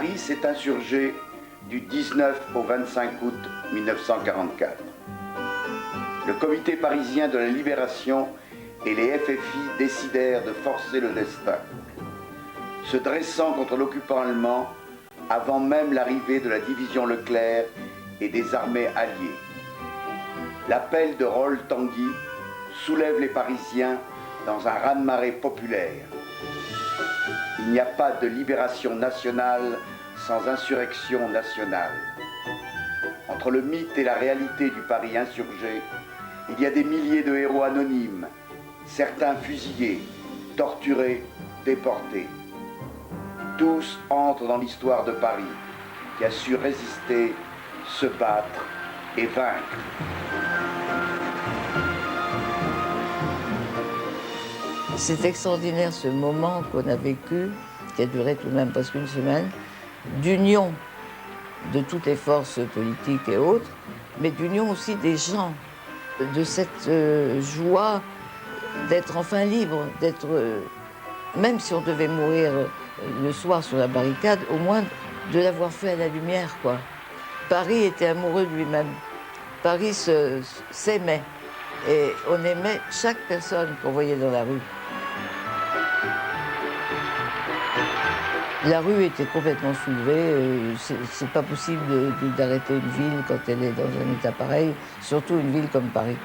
Paris s'est insurgé du 19 au 25 août 1944. Le Comité parisien de la Libération et les FFI décidèrent de forcer le destin, se dressant contre l'occupant allemand avant même l'arrivée de la division Leclerc et des armées alliées. L'appel de Rolles-Tanguy soulève les Parisiens dans un raz-de-marée populaire. Il n'y a pas de libération nationale sans insurrection nationale. Entre le mythe et la réalité du Paris insurgé, il y a des milliers de héros anonymes, certains fusillés, torturés, déportés. Tous entrent dans l'histoire de Paris, qui a su résister, se battre et vaincre. C'est extraordinaire ce moment qu'on a vécu, qui a duré tout de même presque une semaine, d'union de toutes les forces politiques et autres, mais d'union aussi des gens, de cette joie d'être enfin libre, d'être, même si on devait mourir le soir sur la barricade, au moins de l'avoir fait à la lumière, quoi. Paris était amoureux de lui-même. Paris s'aimait. Et on aimait chaque personne qu'on voyait dans la rue. La rue était complètement soulevée. C'est pas possible d'arrêter une ville quand elle est dans un état pareil, surtout une ville comme Paris.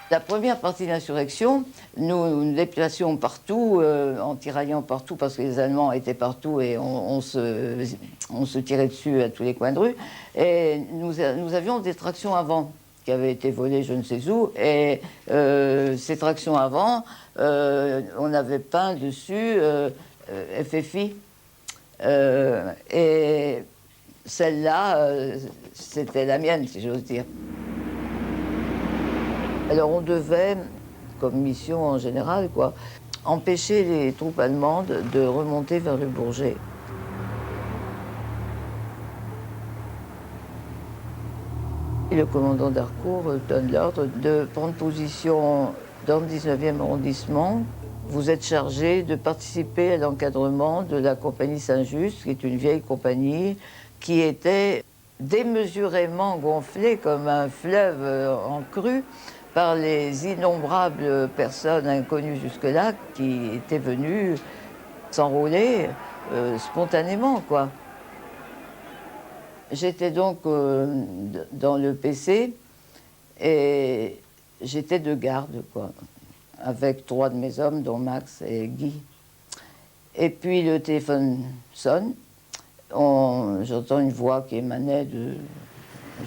La première partie de l'insurrection, nous déplacions partout, en tiraillant partout, parce que les Allemands étaient partout et on se tirait dessus à tous les coins de rue. Et nous avions des tractions avant qui avaient été volées je ne sais où. Et ces tractions avant, on avait peint dessus FFI. Et celle-là, c'était la mienne, si j'ose dire. Alors on devait, comme mission en général, quoi, empêcher les troupes allemandes de remonter vers le Bourget. Et le commandant d'Harcourt donne l'ordre de prendre position dans le 19e arrondissement. Vous êtes chargé de participer à l'encadrement de la compagnie Saint-Just, qui est une vieille compagnie qui était démesurément gonflée comme un fleuve en crue par les innombrables personnes inconnues jusque-là qui étaient venues s'enrôler spontanément, quoi. J'étais donc dans le PC et j'étais de garde, quoi, avec 3 de mes hommes, dont Max et Guy. Et puis le téléphone sonne, j'entends une voix qui émanait de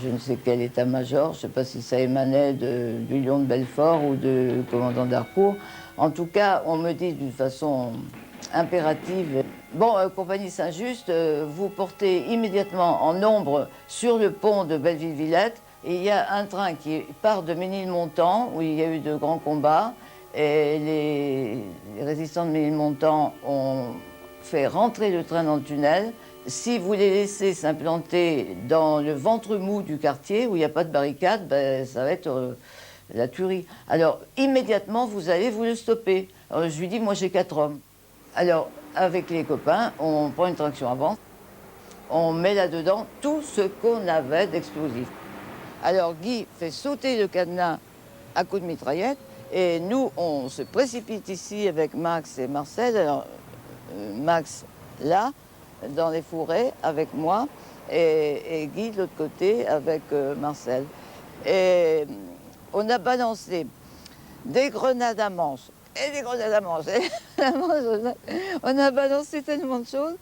je ne sais quel état-major, je ne sais pas si ça émanait du Lion de Belfort ou du commandant d'Harcourt. En tout cas, on me dit d'une façon impérative, bon, compagnie Saint-Just, vous portez immédiatement en nombre sur le pont de Belleville-Villette, et il y a un train qui part de Ménilmontant, où il y a eu de grands combats, et les résistants de Ménilmontant ont fait rentrer le train dans le tunnel. Si vous les laissez s'implanter dans le ventre mou du quartier, où il n'y a pas de barricade, ben, ça va être la tuerie. Alors, immédiatement, vous allez vous le stopper. Alors, je lui dis, moi, j'ai 4 hommes. Alors, avec les copains, on prend une traction avant, on met là-dedans tout ce qu'on avait d'explosifs. Alors, Guy fait sauter le cadenas à coups de mitraillette, et nous, on se précipite ici avec Max et Marcel. Alors, Max, là, dans les fourrés avec moi et Guy de l'autre côté avec Marcel. Et on a balancé des grenades à manche et des grenades à manche. On a balancé tellement de choses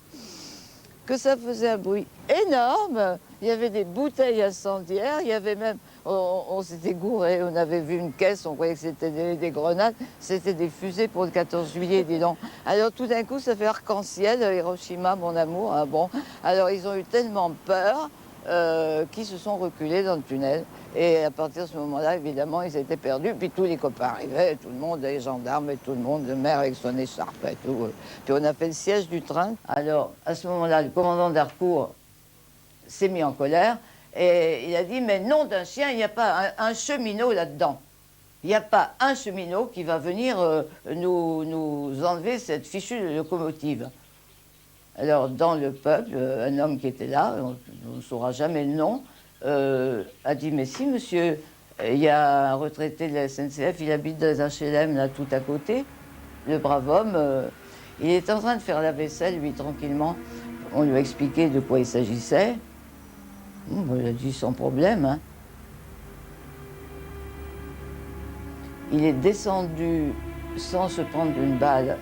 que ça faisait un bruit énorme. Il y avait des bouteilles incendiaires, il y avait même, on s'était gouré, on avait vu une caisse, on croyait que c'était des grenades, c'était des fusées pour le 14 juillet, dis donc. Alors tout d'un coup, ça fait arc-en-ciel, Hiroshima, mon amour, hein, bon. Alors ils ont eu tellement peur qu'ils se sont reculés dans le tunnel. Et à partir de ce moment-là, évidemment, ils étaient perdus. Puis tous les copains arrivaient, tout le monde, les gendarmes et tout le monde, le maire avec son écharpe et tout. Puis on a fait le siège du train. Alors, à ce moment-là, le commandant d'Harcourt s'est mis en colère et il a dit « Mais nom d'un chien, il n'y a pas un cheminot là-dedans ». il n'y a pas un cheminot qui va venir nous enlever cette fichue locomotive. Alors, dans le peuple, un homme qui était là, on ne saura jamais le nom, a dit « Mais si, monsieur, il y a un retraité de la SNCF, il habite dans les HLM, là, tout à côté. » Le brave homme, il est en train de faire la vaisselle, lui, tranquillement. On lui a expliqué de quoi il s'agissait. Il a dit « Sans problème, hein. » Il est descendu sans se prendre une balle,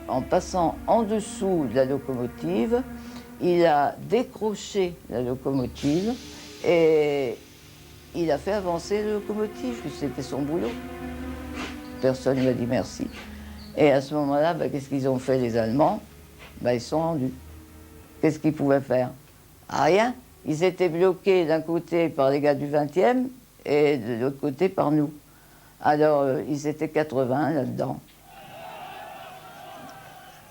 en passant en dessous de la locomotive. Il a décroché la locomotive et il a fait avancer la locomotive, puisque c'était son boulot. Personne ne lui a dit merci. Et à ce moment-là, qu'est-ce qu'ils ont fait, les Allemands? Ils sont rendus. Qu'est-ce qu'ils pouvaient faire? Rien. Ils étaient bloqués d'un côté par les gars du 20e et de l'autre côté par nous. Alors, ils étaient 80 là-dedans.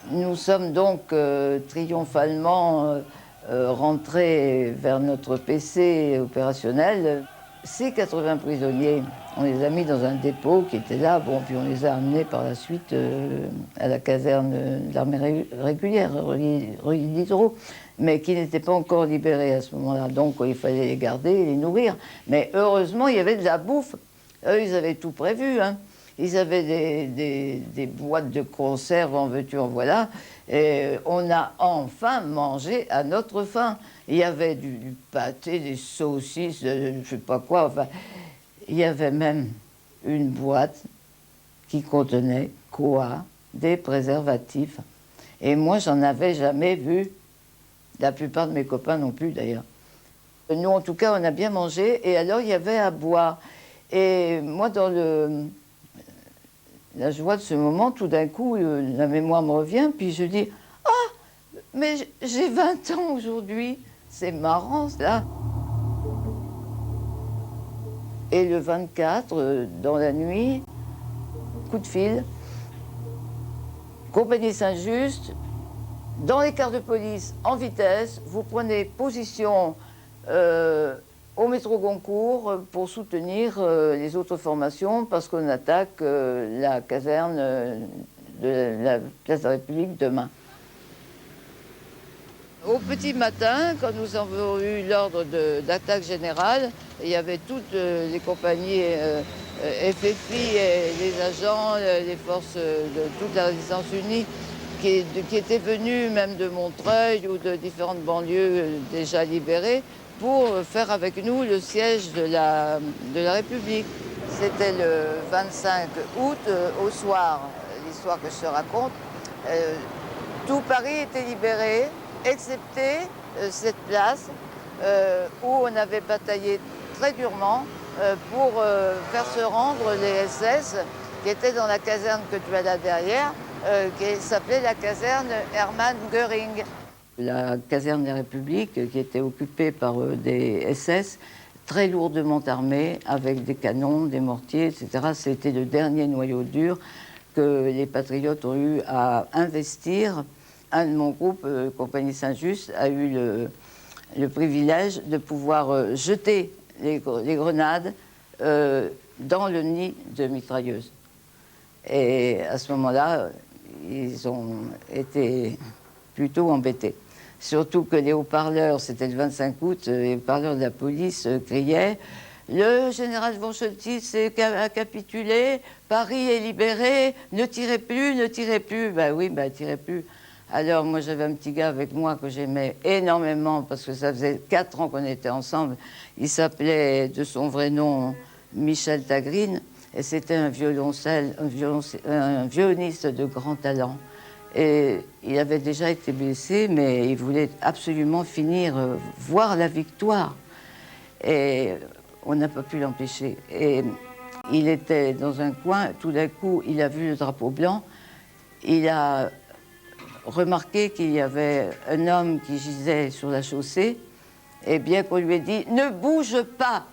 Nous sommes donc triomphalement rentrés vers notre PC opérationnel. Ces 80 prisonniers, on les a mis dans un dépôt qui était là, puis on les a amenés par la suite à la caserne de l'armée régulière, rue Diderot, mais qui n'étaient pas encore libérés à ce moment-là. Donc il fallait les garder et les nourrir. Mais heureusement, il y avait de la bouffe. Eux, ils avaient tout prévu, hein. Ils avaient des boîtes de conserve, en veux-tu, en voilà. Et on a enfin mangé à notre faim. Il y avait du pâté, des saucisses, je ne sais pas quoi. Enfin, il y avait même une boîte qui contenait quoi? Des préservatifs. Et moi, j'en avais jamais vu. La plupart de mes copains non plus, d'ailleurs. Nous, en tout cas, on a bien mangé. Et alors, il y avait à boire. Et moi, dans la joie de ce moment, tout d'un coup, la mémoire me revient, puis je dis « Ah, mais j'ai 20 ans aujourd'hui, c'est marrant, là !» Et le 24, dans la nuit, coup de fil, compagnie Saint-Just, dans les cars de police, en vitesse, vous prenez position au métro Goncourt pour soutenir les autres formations parce qu'on attaque la caserne de la Place de la République demain. Au petit matin, quand nous avons eu l'ordre d'attaque générale, il y avait toutes les compagnies FFI et les agents, les forces de toute la résistance unie qui étaient venus même de Montreuil ou de différentes banlieues déjà libérées pour faire avec nous le siège de la République. C'était le 25 août, au soir, l'histoire que je te raconte. Tout Paris était libéré, excepté cette place où on avait bataillé très durement pour faire se rendre les SS qui étaient dans la caserne que tu as là derrière, qui s'appelait la caserne Hermann Göring. La caserne des Républiques, qui était occupée par des SS, très lourdement armés, avec des canons, des mortiers, etc. C'était le dernier noyau dur que les patriotes ont eu à investir. Un de mon groupe, Compagnie Saint-Just, a eu le privilège de pouvoir jeter les grenades dans le nid de mitrailleuses. Et à ce moment-là, ils ont été plutôt embêtés. Surtout que les haut-parleurs, c'était le 25 août, les haut-parleurs de la police criaient « Le général von Choltitz a capitulé, Paris est libéré, ne tirez plus, ne tirez plus. » Ben oui, tirez plus. Alors moi, j'avais un petit gars avec moi que j'aimais énormément parce que ça faisait 4 ans qu'on était ensemble. Il s'appelait de son vrai nom Michel Tagrine et c'était un violoniste de grand talent. Et il avait déjà été blessé, mais il voulait absolument finir, voir la victoire. Et on n'a pas pu l'empêcher. Et il était dans un coin, tout d'un coup, il a vu le drapeau blanc. Il a remarqué qu'il y avait un homme qui gisait sur la chaussée. Et bien qu'on lui ait dit « Ne bouge pas !»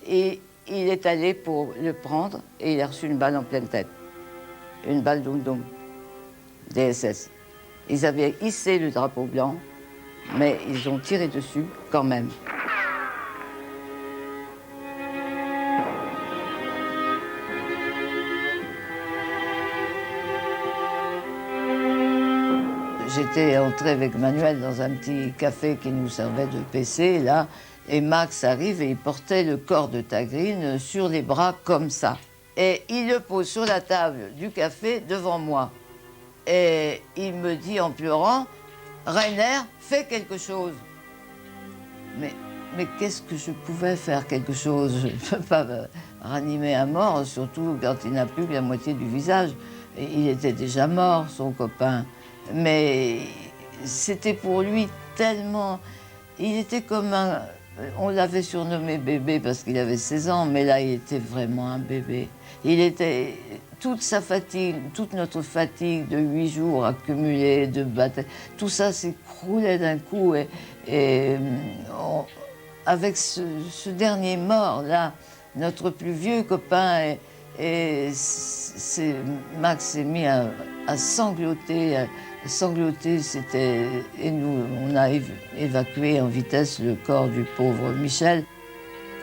Et il est allé pour le prendre et il a reçu une balle en pleine tête. Une balle d'Oum-Doum. Des SS. Ils avaient hissé le drapeau blanc, mais ils ont tiré dessus quand même. j'étais entrée avec Manuel dans un petit café qui nous servait de PC, là, et Max arrive et il portait le corps de Tagrine sur les bras comme ça. Et il le pose sur la table du café devant moi. Et il me dit en pleurant, « Rainer, fais quelque chose !» Mais qu'est-ce que je pouvais faire quelque chose? Je ne peux pas ranimer un mort, surtout quand il n'a plus que la moitié du visage. Et il était déjà mort, son copain. Mais c'était pour lui tellement... Il était comme un... On l'avait surnommé bébé parce qu'il avait 16 ans, mais là, il était vraiment un bébé. Il était... Toute sa fatigue, toute notre fatigue de 8 jours accumulés, de bataille, tout ça s'écroulait d'un coup. Avec ce dernier mort, là, notre plus vieux copain, Max s'est mis à sangloter. Sangloter, et nous, on a évacué en vitesse le corps du pauvre Michel.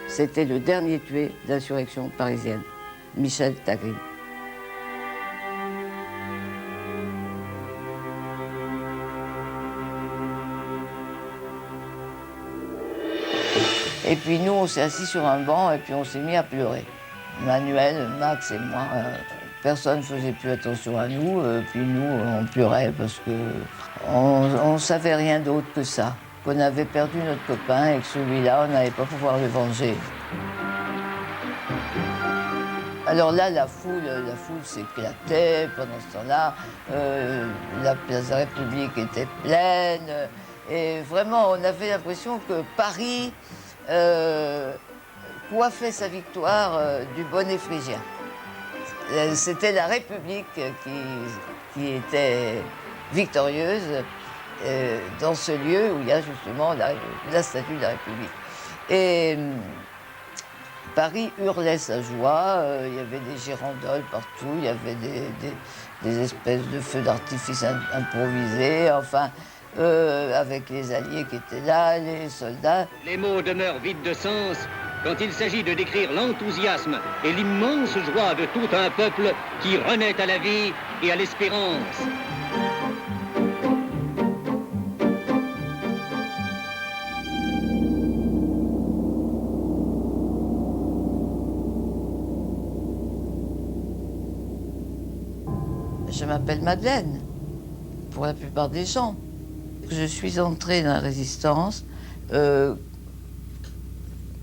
C'était le dernier tué de l'insurrection parisienne, Michel Tagrine. Et puis nous, on s'est assis sur un banc et puis on s'est mis à pleurer. Manuel, Max et moi, personne ne faisait plus attention à nous. Puis nous, on pleurait parce qu'on ne savait rien d'autre que ça. Qu'on avait perdu notre copain et que celui-là, on n'allait pas pouvoir le venger. Alors là, la foule s'éclatait pendant ce temps-là. La place de la République était pleine. Et vraiment, on avait l'impression que Paris coiffait sa victoire du bonnet phrygien. C'était la République qui était victorieuse dans ce lieu où il y a justement la statue de la République. Et Paris hurlait sa joie, il y avait des girandoles partout, il y avait des espèces de feux d'artifice improvisés, enfin... avec les alliés qui étaient là, les soldats. Les mots demeurent vides de sens quand il s'agit de décrire l'enthousiasme et l'immense joie de tout un peuple qui renaît à la vie et à l'espérance. Je m'appelle Madeleine, pour la plupart des gens. Je suis entrée dans la résistance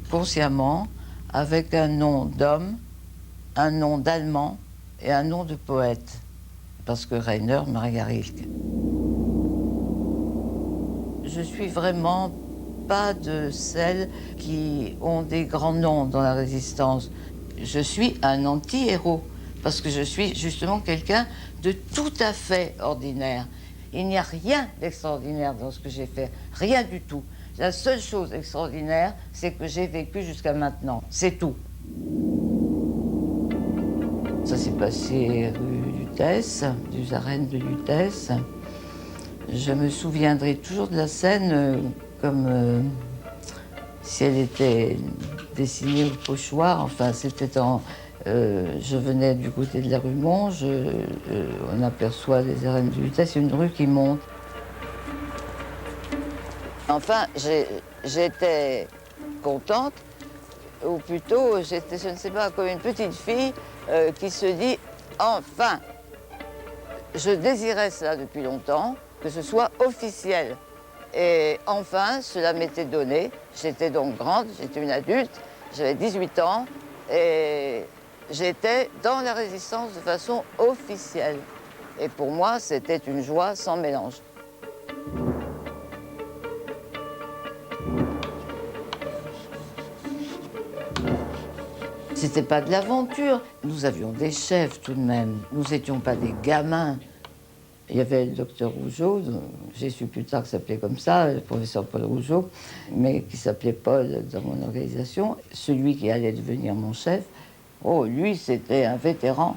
consciemment avec un nom d'homme, un nom d'allemand et un nom de poète, parce que Rainer Maria Rilke. Je suis vraiment pas de celles qui ont des grands noms dans la résistance. Je suis un anti-héros, parce que je suis justement quelqu'un de tout à fait ordinaire. Il n'y a rien d'extraordinaire dans ce que j'ai fait, rien du tout. La seule chose extraordinaire, c'est que j'ai vécu jusqu'à maintenant, c'est tout. Ça s'est passé rue Lutèce, du arène de Lutèce. Je me souviendrai toujours de la scène comme si elle était dessinée au pochoir. Enfin, c'était en... je venais du côté de la rue Monge, on aperçoit les arènes de Lutèce, une rue qui monte. Enfin, j'étais contente, ou plutôt j'étais, je ne sais pas, comme une petite fille qui se dit « enfin ». Je désirais cela depuis longtemps, que ce soit officiel. Et enfin, cela m'était donné. J'étais donc grande, j'étais une adulte, j'avais 18 ans, et j'étais dans la résistance de façon officielle. Et pour moi, c'était une joie sans mélange. C'était pas de l'aventure. Nous avions des chefs tout de même. Nous n'étions pas des gamins. Il y avait le docteur Rougeau, j'ai su plus tard qu'il s'appelait comme ça, le professeur Paul Rougeau, mais qui s'appelait Paul dans mon organisation. Celui qui allait devenir mon chef, oh, lui, c'était un vétéran.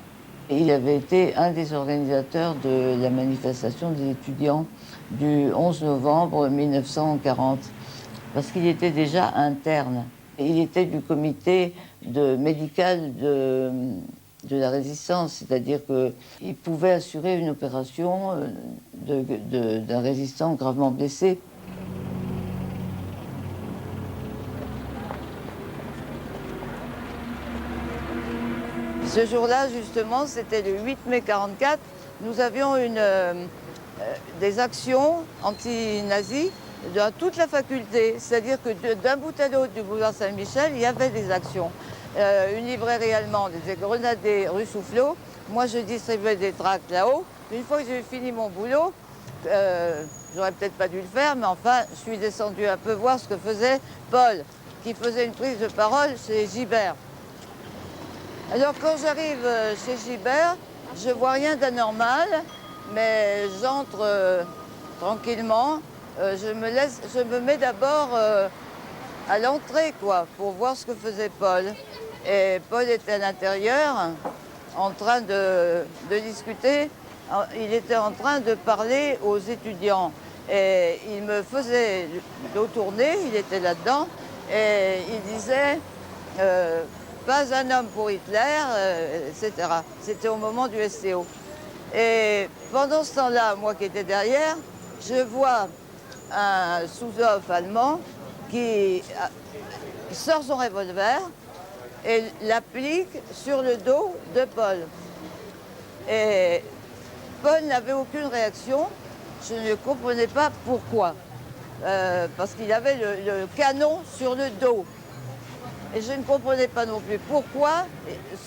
Il avait été un des organisateurs de la manifestation des étudiants du 11 novembre 1940, parce qu'il était déjà interne. Il était du comité médical de la résistance, c'est-à-dire qu'il pouvait assurer une opération d'un résistant gravement blessé. Ce jour-là, justement, c'était le 8 mai 1944, nous avions des actions anti-nazis dans toute la faculté, c'est-à-dire que d'un bout à l'autre du boulevard Saint-Michel, il y avait des actions. Une librairie allemande était grenadée rue Soufflot. Moi, je distribuais des tracts là-haut. Une fois que j'ai fini mon boulot, j'aurais peut-être pas dû le faire, mais enfin, je suis descendue un peu voir ce que faisait Paul, qui faisait une prise de parole chez Gibert. Alors, quand j'arrive chez Gibert, je vois rien d'anormal, mais j'entre tranquillement. Je me mets d'abord à l'entrée, quoi, pour voir ce que faisait Paul. Et Paul était à l'intérieur, en train de discuter. Il était en train de parler aux étudiants. Et il me faisait dos tourné, il était là-dedans, et il disait pas un homme pour Hitler, etc. C'était au moment du STO. Et pendant ce temps-là, moi qui étais derrière, je vois un sous-off allemand qui sort son revolver et l'applique sur le dos de Paul. Et Paul n'avait aucune réaction. Je ne comprenais pas pourquoi. Parce qu'il avait le canon sur le dos. Et je ne comprenais pas non plus pourquoi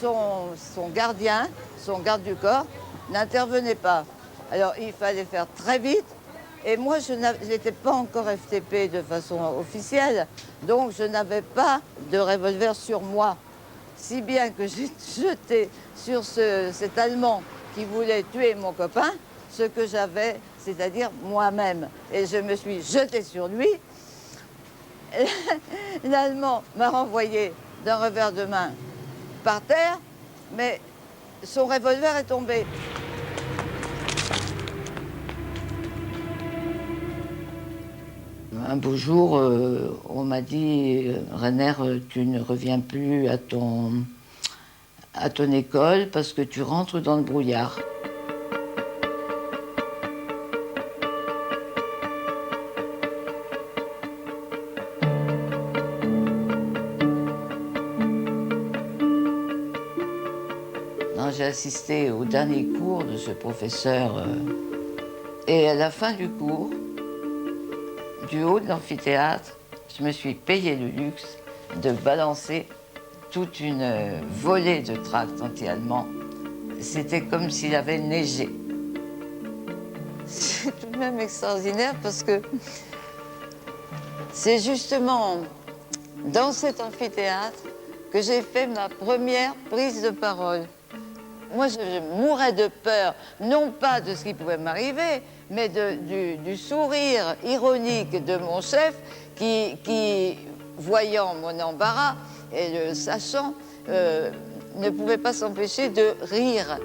son gardien, son garde du corps, n'intervenait pas. Alors il fallait faire très vite. Et moi, je n'étais pas encore FTP de façon officielle, donc je n'avais pas de revolver sur moi. Si bien que j'ai jeté sur cet Allemand qui voulait tuer mon copain, ce que j'avais, c'est-à-dire moi-même. Et je me suis jetée sur lui. L'Allemand m'a renvoyé d'un revers de main par terre, mais son revolver est tombé. Un beau jour, on m'a dit « Rainer, tu ne reviens plus à ton école parce que tu rentres dans le brouillard ». J'ai assisté au dernier cours de ce professeur et à la fin du cours, du haut de l'amphithéâtre, je me suis payé le luxe de balancer toute une volée de tracts anti-allemands. C'était comme s'il avait neigé. C'est tout de même extraordinaire parce que c'est justement dans cet amphithéâtre que j'ai fait ma première prise de parole. Moi, je mourais de peur, non pas de ce qui pouvait m'arriver, mais du sourire ironique de mon chef qui, voyant mon embarras et le sachant, ne pouvait pas s'empêcher de rire.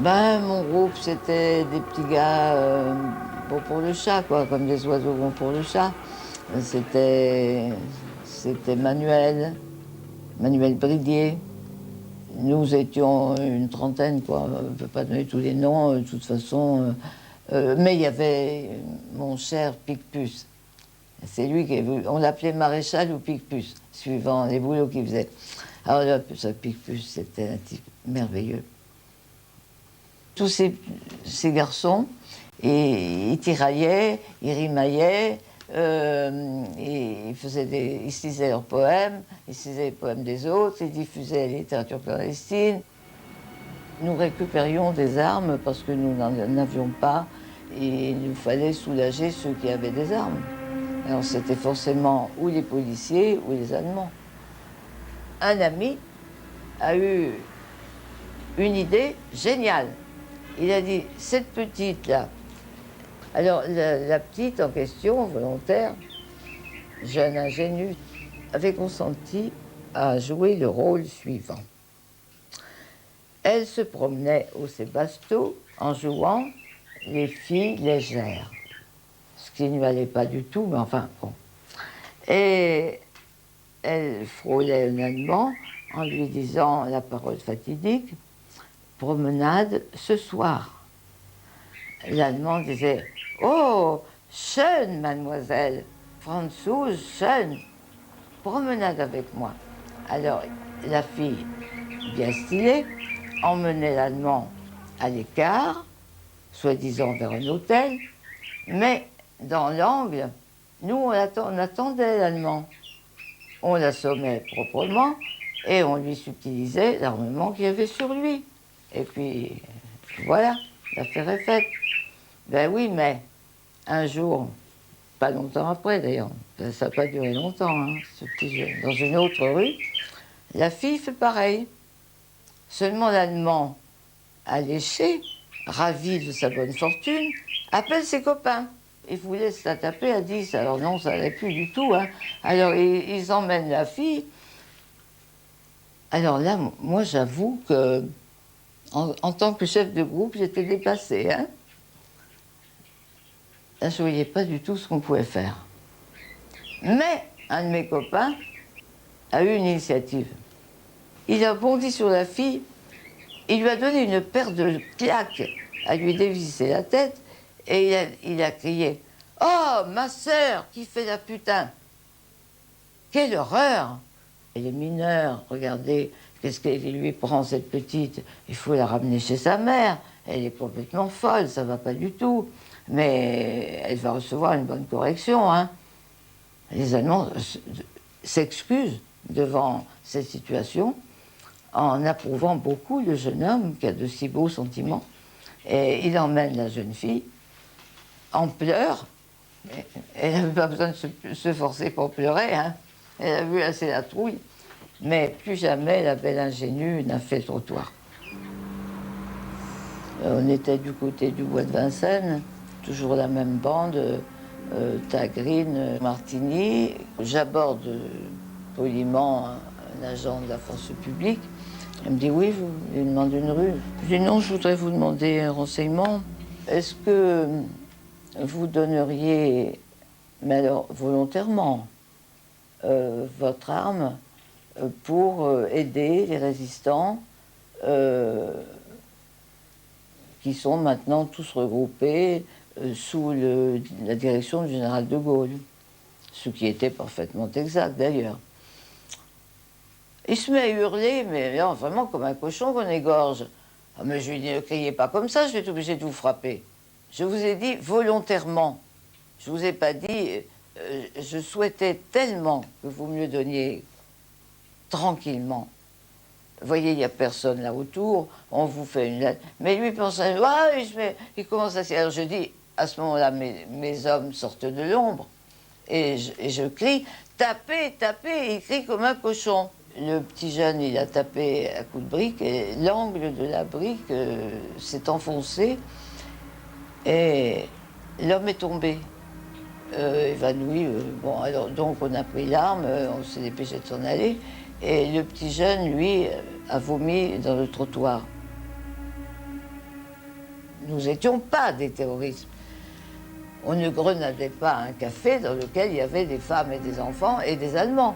Ben, mon groupe, c'était des petits gars bons pour le chat, quoi, comme des oiseaux bons pour le chat. C'était Manuel Bridier. Nous étions une trentaine, quoi. On ne peut pas donner tous les noms, de toute façon. Mais il y avait mon cher Picpus. C'est lui qui est venu. On l'appelait Maréchal ou Picpus, suivant les boulots qu'il faisait. Alors là, ce Picpus, c'était un type merveilleux. Tous ces garçons, et ils tiraillaient, ils rimaillaient, ils se lisaient leurs poèmes, ils se lisaient les poèmes des autres, ils diffusaient la littérature clandestine. Nous récupérions des armes parce que nous n'en avions pas et il nous fallait soulager ceux qui avaient des armes. Alors c'était forcément ou les policiers ou les Allemands. Un ami a eu une idée géniale. Il a dit, cette petite-là, alors la petite en question, volontaire, jeune ingénue, avait consenti à jouer le rôle suivant. Elle se promenait au Sébasto en jouant les filles légères. Ce qui ne lui allait pas du tout, mais enfin, bon. Et elle frôlait un Allemand en lui disant la parole fatidique, promenade ce soir. L'Allemand disait, oh, schön, mademoiselle, Franzouse, schön, promenade avec moi. Alors, la fille, bien stylée, emmenait l'Allemand à l'écart, soi-disant vers un hôtel, mais dans l'angle, nous, on attendait l'Allemand. On l'assommait proprement et on lui subtilisait l'armement qu'il y avait sur lui. Et puis, voilà, l'affaire est faite. Ben oui, mais un jour, pas longtemps après d'ailleurs, ça n'a pas duré longtemps, hein, ce petit jeu, dans une autre rue, la fille fait pareil. Seulement l'Allemand, alléché, ravi de sa bonne fortune, appelle ses copains. Il voulait se la taper à 10, alors non, ça n'allait plus du tout. Hein. Alors ils emmènent la fille. Alors là, moi j'avoue que, en tant que chef de groupe, j'étais dépassée. Hein. Là, je ne voyais pas du tout ce qu'on pouvait faire. Mais un de mes copains a eu une initiative. Il a bondi sur la fille, il lui a donné une paire de claques à lui dévisser la tête, et il a crié « Oh, ma sœur, qui fait la putain !» Quelle horreur! Elle est mineure, regardez, qu'est-ce qu'il lui prend, cette petite? Il faut la ramener chez sa mère, elle est complètement folle, ça va pas du tout. Mais elle va recevoir une bonne correction, hein. Les Allemands s'excusent devant cette situation en approuvant beaucoup le jeune homme qui a de si beaux sentiments. Et il emmène la jeune fille en pleurs. Elle n'avait pas besoin de se forcer pour pleurer, hein. Elle a vu assez la trouille. Mais plus jamais la belle ingénue n'a fait le trottoir. On était du côté du bois de Vincennes, toujours la même bande, Tagrine, Martigny. J'aborde poliment un agent de la force publique. Il me dit « Oui, vous lui demandez une rue ?» Je dis « Non, je voudrais vous demander un renseignement. Est-ce que vous donneriez, mais alors volontairement, votre arme pour aider les résistants qui sont maintenant tous regroupés sous la direction du général de Gaulle, ce qui était parfaitement exact d'ailleurs. Il se met à hurler, mais non, vraiment comme un cochon qu'on égorge. Ah, mais je lui dis, ne criez pas comme ça, je vais être obligé de vous frapper. Je vous ai dit volontairement. Je ne vous ai pas dit, je souhaitais tellement que vous me le donniez tranquillement. Vous voyez, il n'y a personne là autour, on vous fait une lettre. Mais lui pense à... Ah, il commence à... Alors je dis, à ce moment-là, mes hommes sortent de l'ombre, et je crie, tapez, tapez, il crie comme un cochon. Le petit jeune, il a tapé à coups de brique, et l'angle de la brique s'est enfoncé, et l'homme est tombé, évanoui. Bon, alors, donc on a pris l'arme, on s'est dépêché de s'en aller, et le petit jeune, lui, a vomi dans le trottoir. Nous n'étions pas des terroristes. On ne grenadait pas un café dans lequel il y avait des femmes et des enfants et des Allemands.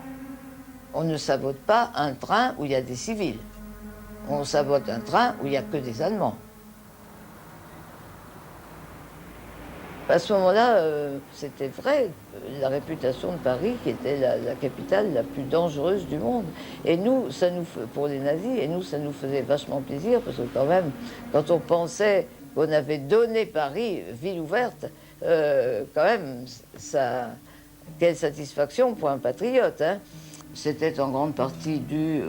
On ne sabote pas un train où il y a des civils. On sabote un train où il n'y a que des Allemands. À ce moment-là, c'était vrai, la réputation de Paris qui était la capitale la plus dangereuse du monde. Et nous, pour les nazis, et nous, ça nous faisait vachement plaisir, parce que quand même, quand on pensait qu'on avait donné Paris, ville ouverte, quand même, quelle satisfaction pour un patriote, hein. C'était en grande partie dû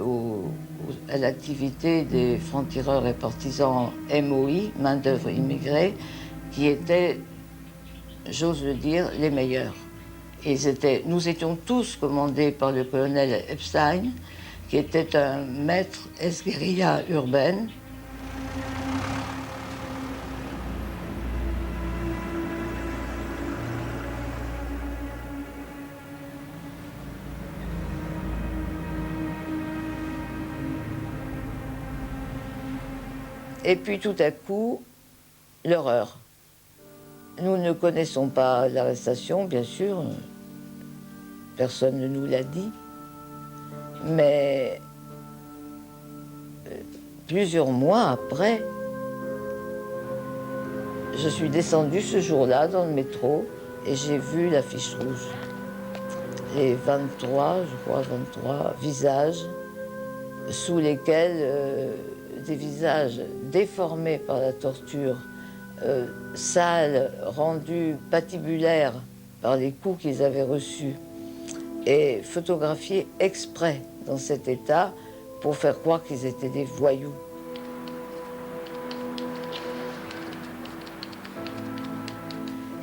à l'activité des francs-tireurs et partisans MOI, main-d'œuvre immigrée, qui étaient, j'ose le dire, les meilleurs. Nous étions tous commandés par le colonel Epstein, qui était un maître ex-guérilla urbaine. Et puis tout à coup, l'horreur. Nous ne connaissons pas l'arrestation, bien sûr. Personne ne nous l'a dit. Mais plusieurs mois après, je suis descendue ce jour-là dans le métro et j'ai vu l'affiche rouge. Les 23, je crois, 23 visages sous lesquels des visages déformés par la torture, sales, rendus patibulaires par les coups qu'ils avaient reçus et photographiés exprès dans cet état pour faire croire qu'ils étaient des voyous.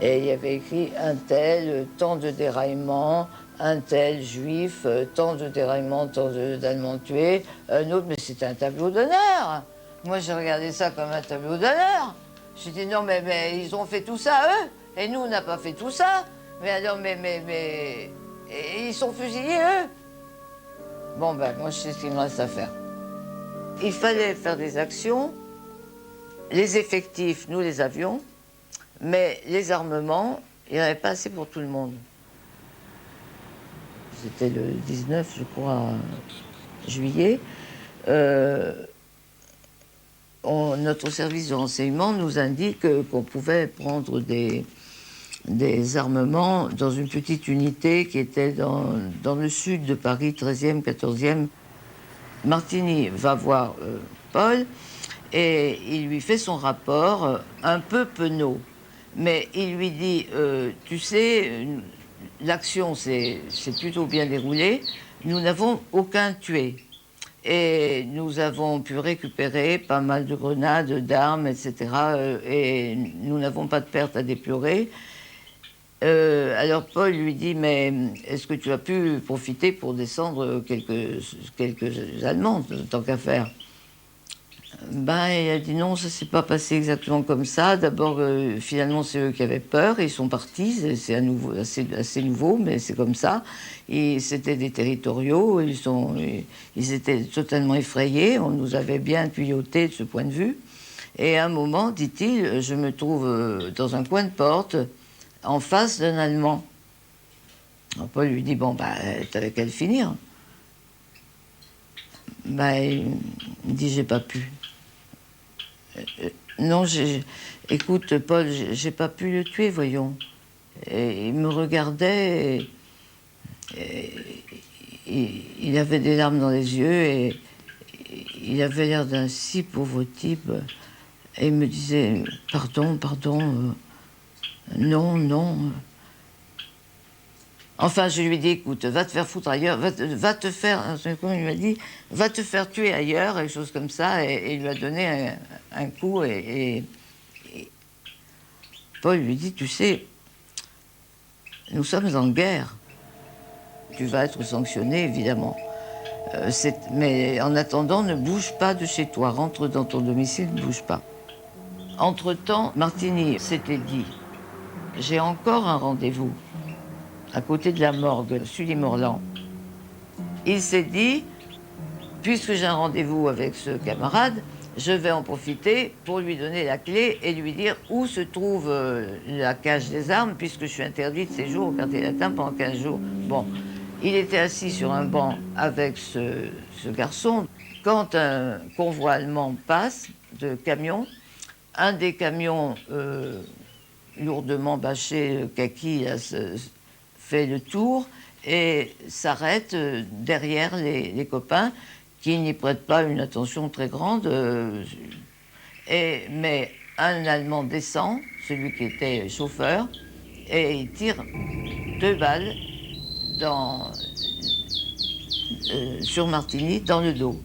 Et il y avait écrit un tel, tant de déraillements, un tel juif, tant de déraillements, tant d'Allemands tués, un autre, mais c'était un tableau d'honneur. Moi, j'ai regardé ça comme un tableau d'honneur. J'ai dit non, mais ils ont fait tout ça, eux, et nous, on n'a pas fait tout ça. Mais alors, mais et ils sont fusillés, eux. Bon, ben, moi, je sais ce qu'il me reste à faire. Il fallait faire des actions. Les effectifs, nous les avions. Mais les armements, il n'y en avait pas assez pour tout le monde. C'était le 19, je crois, juillet. Notre service de renseignement nous indique qu'on pouvait prendre des armements dans une petite unité qui était dans le sud de Paris, 13e, 14e. Martini va voir Paul et il lui fait son rapport un peu penaud. Mais il lui dit, tu sais, l'action s'est plutôt bien déroulée, nous n'avons aucun tué. Et nous avons pu récupérer pas mal de grenades, d'armes, etc. Et nous n'avons pas de pertes à déplorer. Alors Paul lui dit, mais est-ce que tu as pu profiter pour descendre quelques Allemands, tant qu'à faire? Ben, il a dit non, ça s'est pas passé exactement comme ça. D'abord, finalement, c'est eux qui avaient peur, ils sont partis, c'est assez nouveau, mais c'est comme ça. C'était des territoriaux, ils étaient totalement effrayés, on nous avait bien tuyautés de ce point de vue. Et à un moment, dit-il, je me trouve dans un coin de porte, en face d'un Allemand. Alors Paul lui dit, bon, ben, t'avais qu'à le finir. Ben, il dit, j'ai pas pu. Non, écoute, Paul, j'ai pas pu le tuer, voyons. Et il me regardait, et il avait des larmes dans les yeux, et il avait l'air d'un si pauvre type. Et il me disait, pardon, non. Enfin, je lui ai dit, écoute, va te faire foutre ailleurs, va te faire, comme il m'a dit, va te faire tuer ailleurs, et choses comme ça, et il lui a donné un coup, et Paul lui dit, tu sais, nous sommes en guerre, tu vas être sanctionné, évidemment, mais en attendant, ne bouge pas de chez toi, rentre dans ton domicile, ne bouge pas. Entre-temps, Martini s'était dit, j'ai encore un rendez-vous à côté de la morgue, Sully-Morland. Il s'est dit, puisque j'ai un rendez-vous avec ce camarade, je vais en profiter pour lui donner la clé et lui dire où se trouve la cage des armes, puisque je suis interdit de séjour au quartier latin pendant 15 jours. Bon, il était assis sur un banc avec ce garçon. Quand un convoi allemand passe de camions, un des camions lourdement bâché, kaki, fait le tour et s'arrête derrière les copains qui n'y prêtent pas une attention très grande. Mais un Allemand descend, celui qui était chauffeur, et il tire 2 balles sur Martini dans le dos.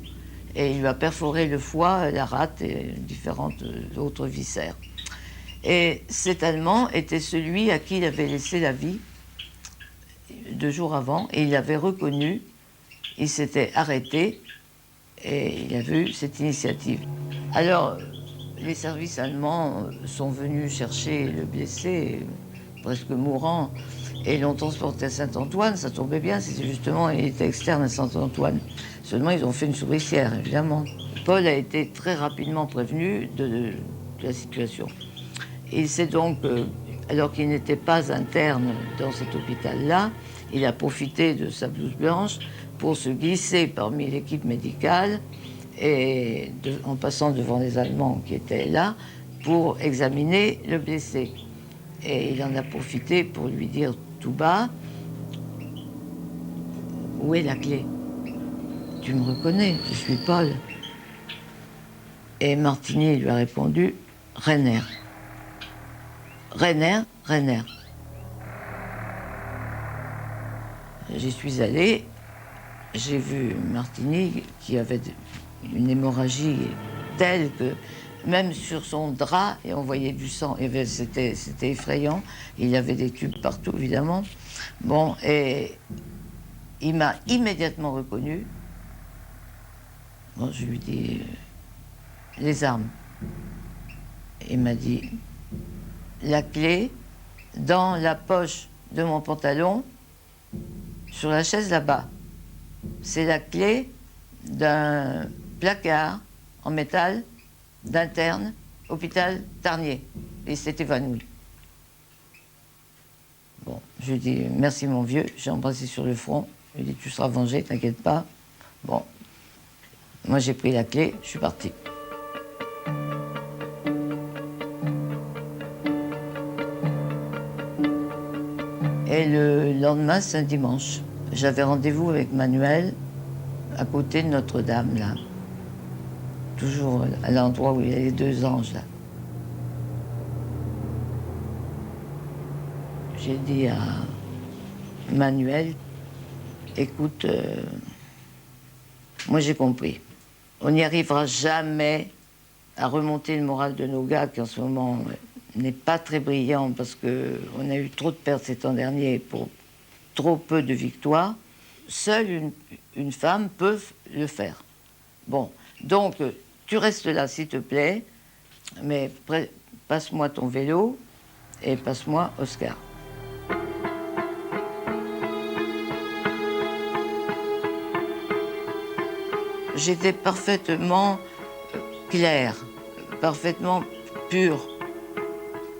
Et il lui a perforé le foie, la rate et différentes autres viscères. Et cet Allemand était celui à qui il avait laissé la vie 2 jours avant, et il l'avait reconnu, il s'était arrêté, et il a vu cette initiative. Alors, les services allemands sont venus chercher le blessé, presque mourant, et l'ont transporté à Saint-Antoine. Ça tombait bien, c'était justement, il était externe à Saint-Antoine. Seulement, ils ont fait une souricière, évidemment. Paul a été très rapidement prévenu de la situation. Il s'est donc alors qu'il n'était pas interne dans cet hôpital-là, il a profité de sa blouse blanche pour se glisser parmi l'équipe médicale et en passant devant les Allemands qui étaient là pour examiner le blessé. Et il en a profité pour lui dire tout bas: « Où est la clé? Tu me reconnais, je suis Paul. » Et Martini lui a répondu: « Renner. » Renner, Renner. J'y suis allée, j'ai vu Martini qui avait une hémorragie telle que même sur son drap, et on voyait du sang, c'était effrayant. Il y avait des tubes partout, évidemment. Bon, et il m'a immédiatement reconnu. Bon, je lui dis les armes. Il m'a dit la clé dans la poche de mon pantalon, sur la chaise là-bas. C'est la clé d'un placard en métal d'interne, hôpital Tarnier. Et il s'est évanoui. Bon, je lui dis merci mon vieux, j'ai embrassé sur le front. Je lui dis tu seras vengé, t'inquiète pas. Bon, moi j'ai pris la clé, je suis parti. Et le lendemain, c'est un dimanche. J'avais rendez-vous avec Manuel à côté de Notre-Dame, là. Toujours à l'endroit où il y a les deux anges, là. J'ai dit à Manuel, écoute, moi j'ai compris. On n'y arrivera jamais à remonter le moral de nos gars qui en ce moment n'est pas très brillant parce qu'on a eu trop de pertes ces temps derniers pour trop peu de victoires. Seule une femme peut le faire. Bon, donc tu restes là s'il te plaît, mais passe-moi ton vélo et passe-moi Oscar. J'étais parfaitement claire, parfaitement pure.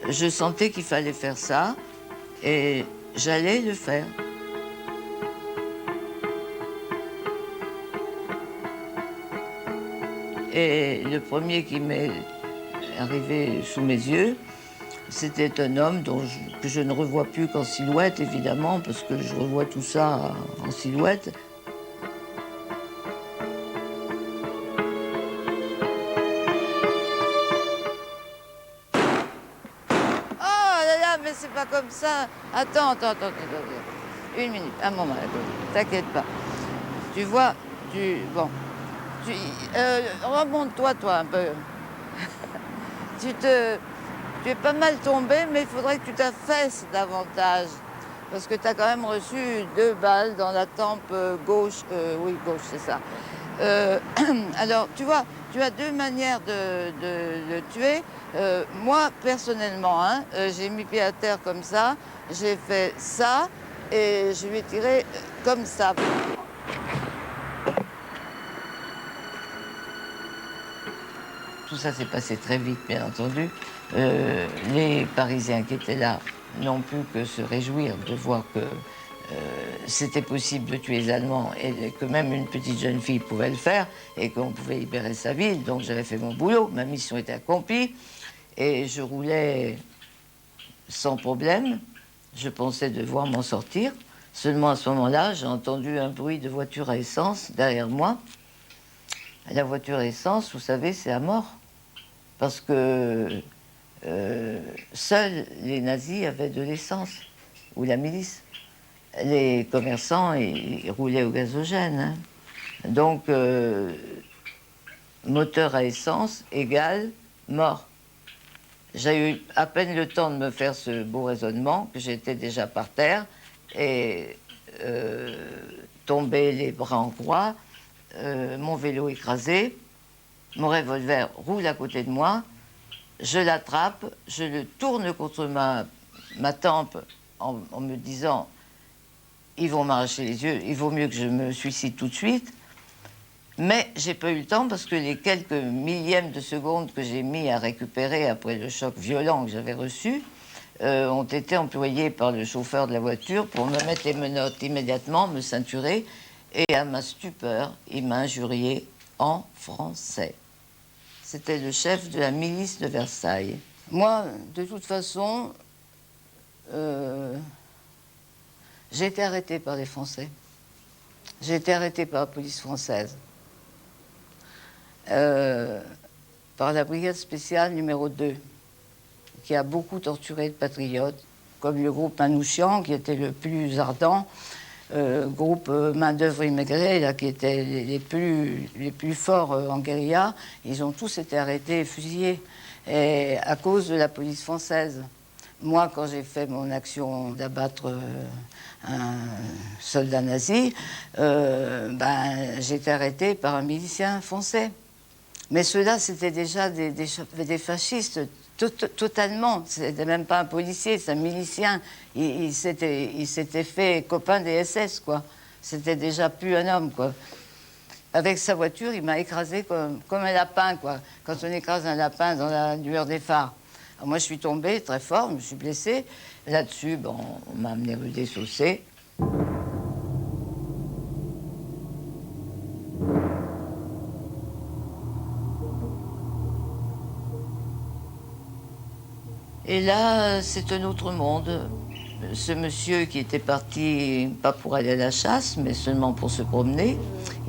Je sentais qu'il fallait faire ça et j'allais le faire. Et le premier qui m'est arrivé sous mes yeux, c'était un homme que je ne revois plus qu'en silhouette, évidemment, parce que je revois tout ça en silhouette. Mais c'est pas comme ça. Attends. Une minute, un moment, t'inquiète pas. Tu vois, remonte-toi, toi, un peu. Tu es pas mal tombé, mais il faudrait que tu t'affaisses davantage. Parce que tu as quand même reçu 2 balles dans la tempe gauche. Oui, gauche, c'est ça. Alors, tu vois, tu as 2 manières de le tuer. Moi, personnellement, j'ai mis pied à terre comme ça, j'ai fait ça et je lui ai tiré comme ça. Tout ça s'est passé très vite, bien entendu. Les Parisiens qui étaient là n'ont pu que se réjouir de voir que c'était possible de tuer les Allemands et que même une petite jeune fille pouvait le faire et qu'on pouvait libérer sa ville. Donc j'avais fait mon boulot, ma mission était accomplie et je roulais sans problème. Je pensais devoir m'en sortir. Seulement à ce moment-là, j'ai entendu un bruit de voiture à essence derrière moi. La voiture à essence, vous savez, c'est à mort. Parce que seuls les nazis avaient de l'essence, ou la milice. Les commerçants, ils roulaient au gazogène. Donc, moteur à essence égale mort. J'ai eu à peine le temps de me faire ce beau raisonnement, que j'étais déjà par terre, et tombé les bras en croix, mon vélo écrasé, mon revolver roule à côté de moi, je l'attrape, je le tourne contre ma tempe en me disant « ils vont m'arracher les yeux, il vaut mieux que je me suicide tout de suite ». Mais j'ai pas eu le temps parce que les quelques millièmes de seconde que j'ai mis à récupérer après le choc violent que j'avais reçu, ont été employés par le chauffeur de la voiture pour me mettre les menottes immédiatement, me ceinturer, et à ma stupeur, il m'a injurié en français. C'était le chef de la milice de Versailles. Moi, de toute façon, j'ai été arrêtée par les Français. J'ai été arrêtée par la police française, par la brigade spéciale numéro 2, qui a beaucoup torturé de patriotes, comme le groupe Manouchian, qui était le plus ardent, groupe main-d'œuvre immigrée, là, qui étaient les plus forts en guérilla. Ils ont tous été arrêtés et fusillés, et à cause de la police française. Moi, quand j'ai fait mon action d'abattre un soldat nazi, j'ai été arrêté par un milicien français. Mais ceux-là, c'était déjà des fascistes, totalement. C'était même pas un policier, c'est un milicien. Il s'était fait copain des SS, quoi. C'était déjà plus un homme, quoi. Avec sa voiture, il m'a écrasé comme un lapin, quoi. Quand on écrase un lapin dans la lueur des phares. Alors moi, je suis tombée très fort, je me suis blessée. Là-dessus, bon, on m'a amené rue des Saussaies. Et là, c'est un autre monde. Ce monsieur qui était parti, pas pour aller à la chasse, mais seulement pour se promener,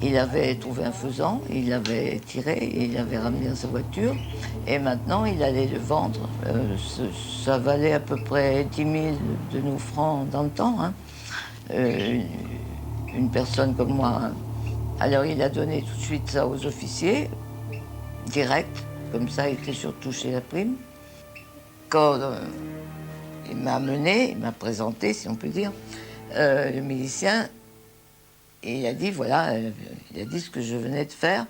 il avait trouvé un faisan, il l'avait tiré, il l'avait ramené dans sa voiture, et maintenant il allait le vendre. Ça valait à peu près 10 000 de nos francs dans le temps, hein. Une personne comme moi. Hein. Alors il a donné tout de suite ça aux officiers, direct, comme ça il était sûr de toucher la prime. Quand il m'a amené, il m'a présenté, si on peut dire, le milicien, et il a dit, voilà, il a dit ce que je venais de faire.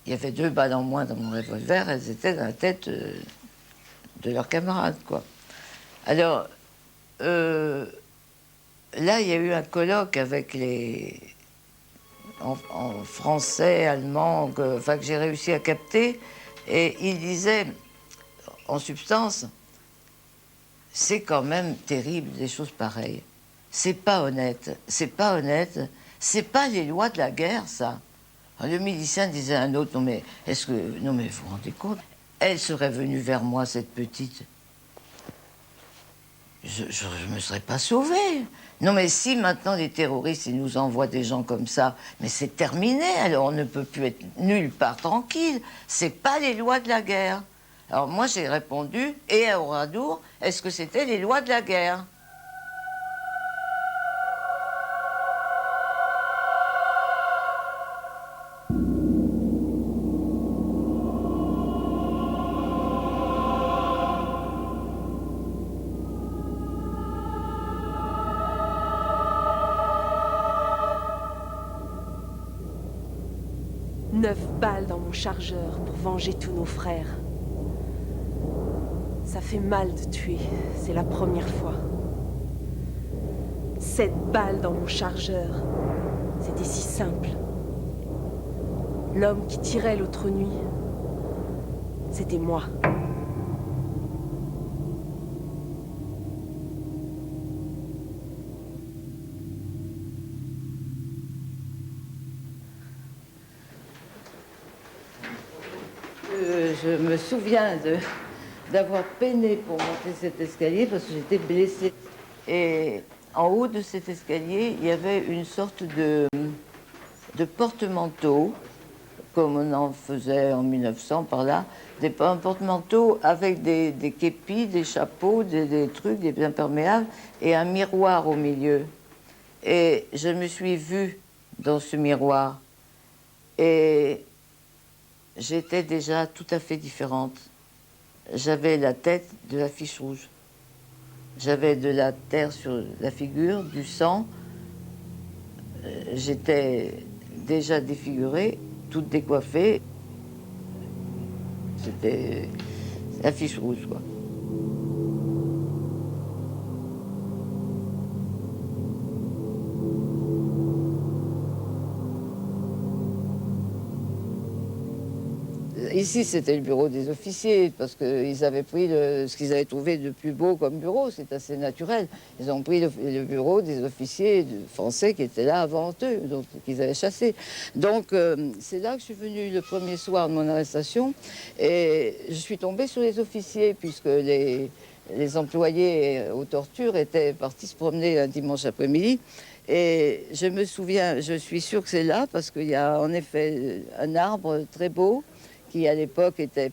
Il y avait 2 balles en moins dans mon revolver, elles étaient dans la tête de leurs camarades, quoi. Alors, là, il y a eu un colloque avec en français, allemand, que j'ai réussi à capter, et il disait, en substance, c'est quand même terrible, des choses pareilles. C'est pas honnête, c'est pas honnête, c'est pas les lois de la guerre, ça. Alors, le milicien disait à un autre, non mais vous vous rendez compte, elle serait venue vers moi, cette petite, je me serais pas sauvée. Non mais si maintenant les terroristes, ils nous envoient des gens comme ça, mais c'est terminé, alors on ne peut plus être nulle part tranquille, c'est pas les lois de la guerre. Alors moi j'ai répondu, et à Oradour, est-ce que c'était les lois de la guerre? Neuf balles dans mon chargeur pour venger tous nos frères. Ça fait mal de tuer, c'est la première fois. 7 balles dans mon chargeur, c'était si simple. L'homme qui tirait l'autre nuit, c'était moi. Je me souviens d'avoir peiné pour monter cet escalier parce que j'étais blessée. Et en haut de cet escalier, il y avait une sorte de porte-manteau, comme on en faisait en 1900 par là, des porte-manteaux avec des képis, des chapeaux, des trucs, des imperméables, et un miroir au milieu. Et je me suis vue dans ce miroir. Et j'étais déjà tout à fait différente. J'avais la tête de l'affiche rouge. J'avais de la terre sur la figure, du sang. J'étais déjà défigurée, toute décoiffée. C'était l'affiche rouge, quoi. Ici, c'était le bureau des officiers, parce qu'ils avaient pris ce qu'ils avaient trouvé de plus beau comme bureau, c'est assez naturel. Ils ont pris le bureau des officiers français qui étaient là avant eux, donc qu'ils avaient chassé. Donc, c'est là que je suis venue le premier soir de mon arrestation, et je suis tombée sur les officiers, puisque les employés aux tortures étaient partis se promener un dimanche après-midi. Et je me souviens, je suis sûre que c'est là, parce qu'il y a en effet un arbre très beau, qui à l'époque était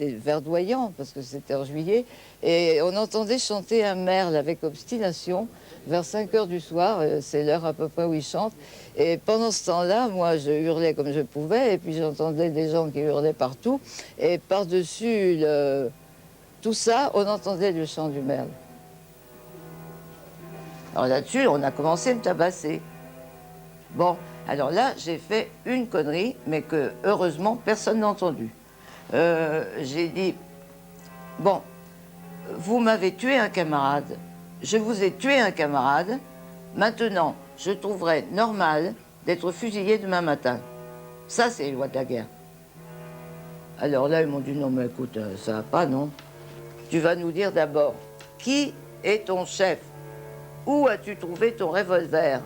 verdoyant, parce que c'était en juillet, et on entendait chanter un merle avec obstination vers 5 heures du soir, c'est l'heure à peu près où il chante. Et pendant ce temps-là, moi, je hurlais comme je pouvais, et puis j'entendais des gens qui hurlaient partout, et par-dessus tout ça, on entendait le chant du merle. Alors là-dessus, on a commencé à me tabasser. Bon, alors là, j'ai fait une connerie, mais que, heureusement, personne n'a entendu. J'ai dit, bon, vous m'avez tué un camarade, je vous ai tué un camarade, maintenant, je trouverais normal d'être fusillé demain matin. Ça, c'est les lois de la guerre. Alors là, ils m'ont dit, non, mais écoute, ça va pas, non? Tu vas nous dire d'abord, qui est ton chef? Où as-tu trouvé ton revolver?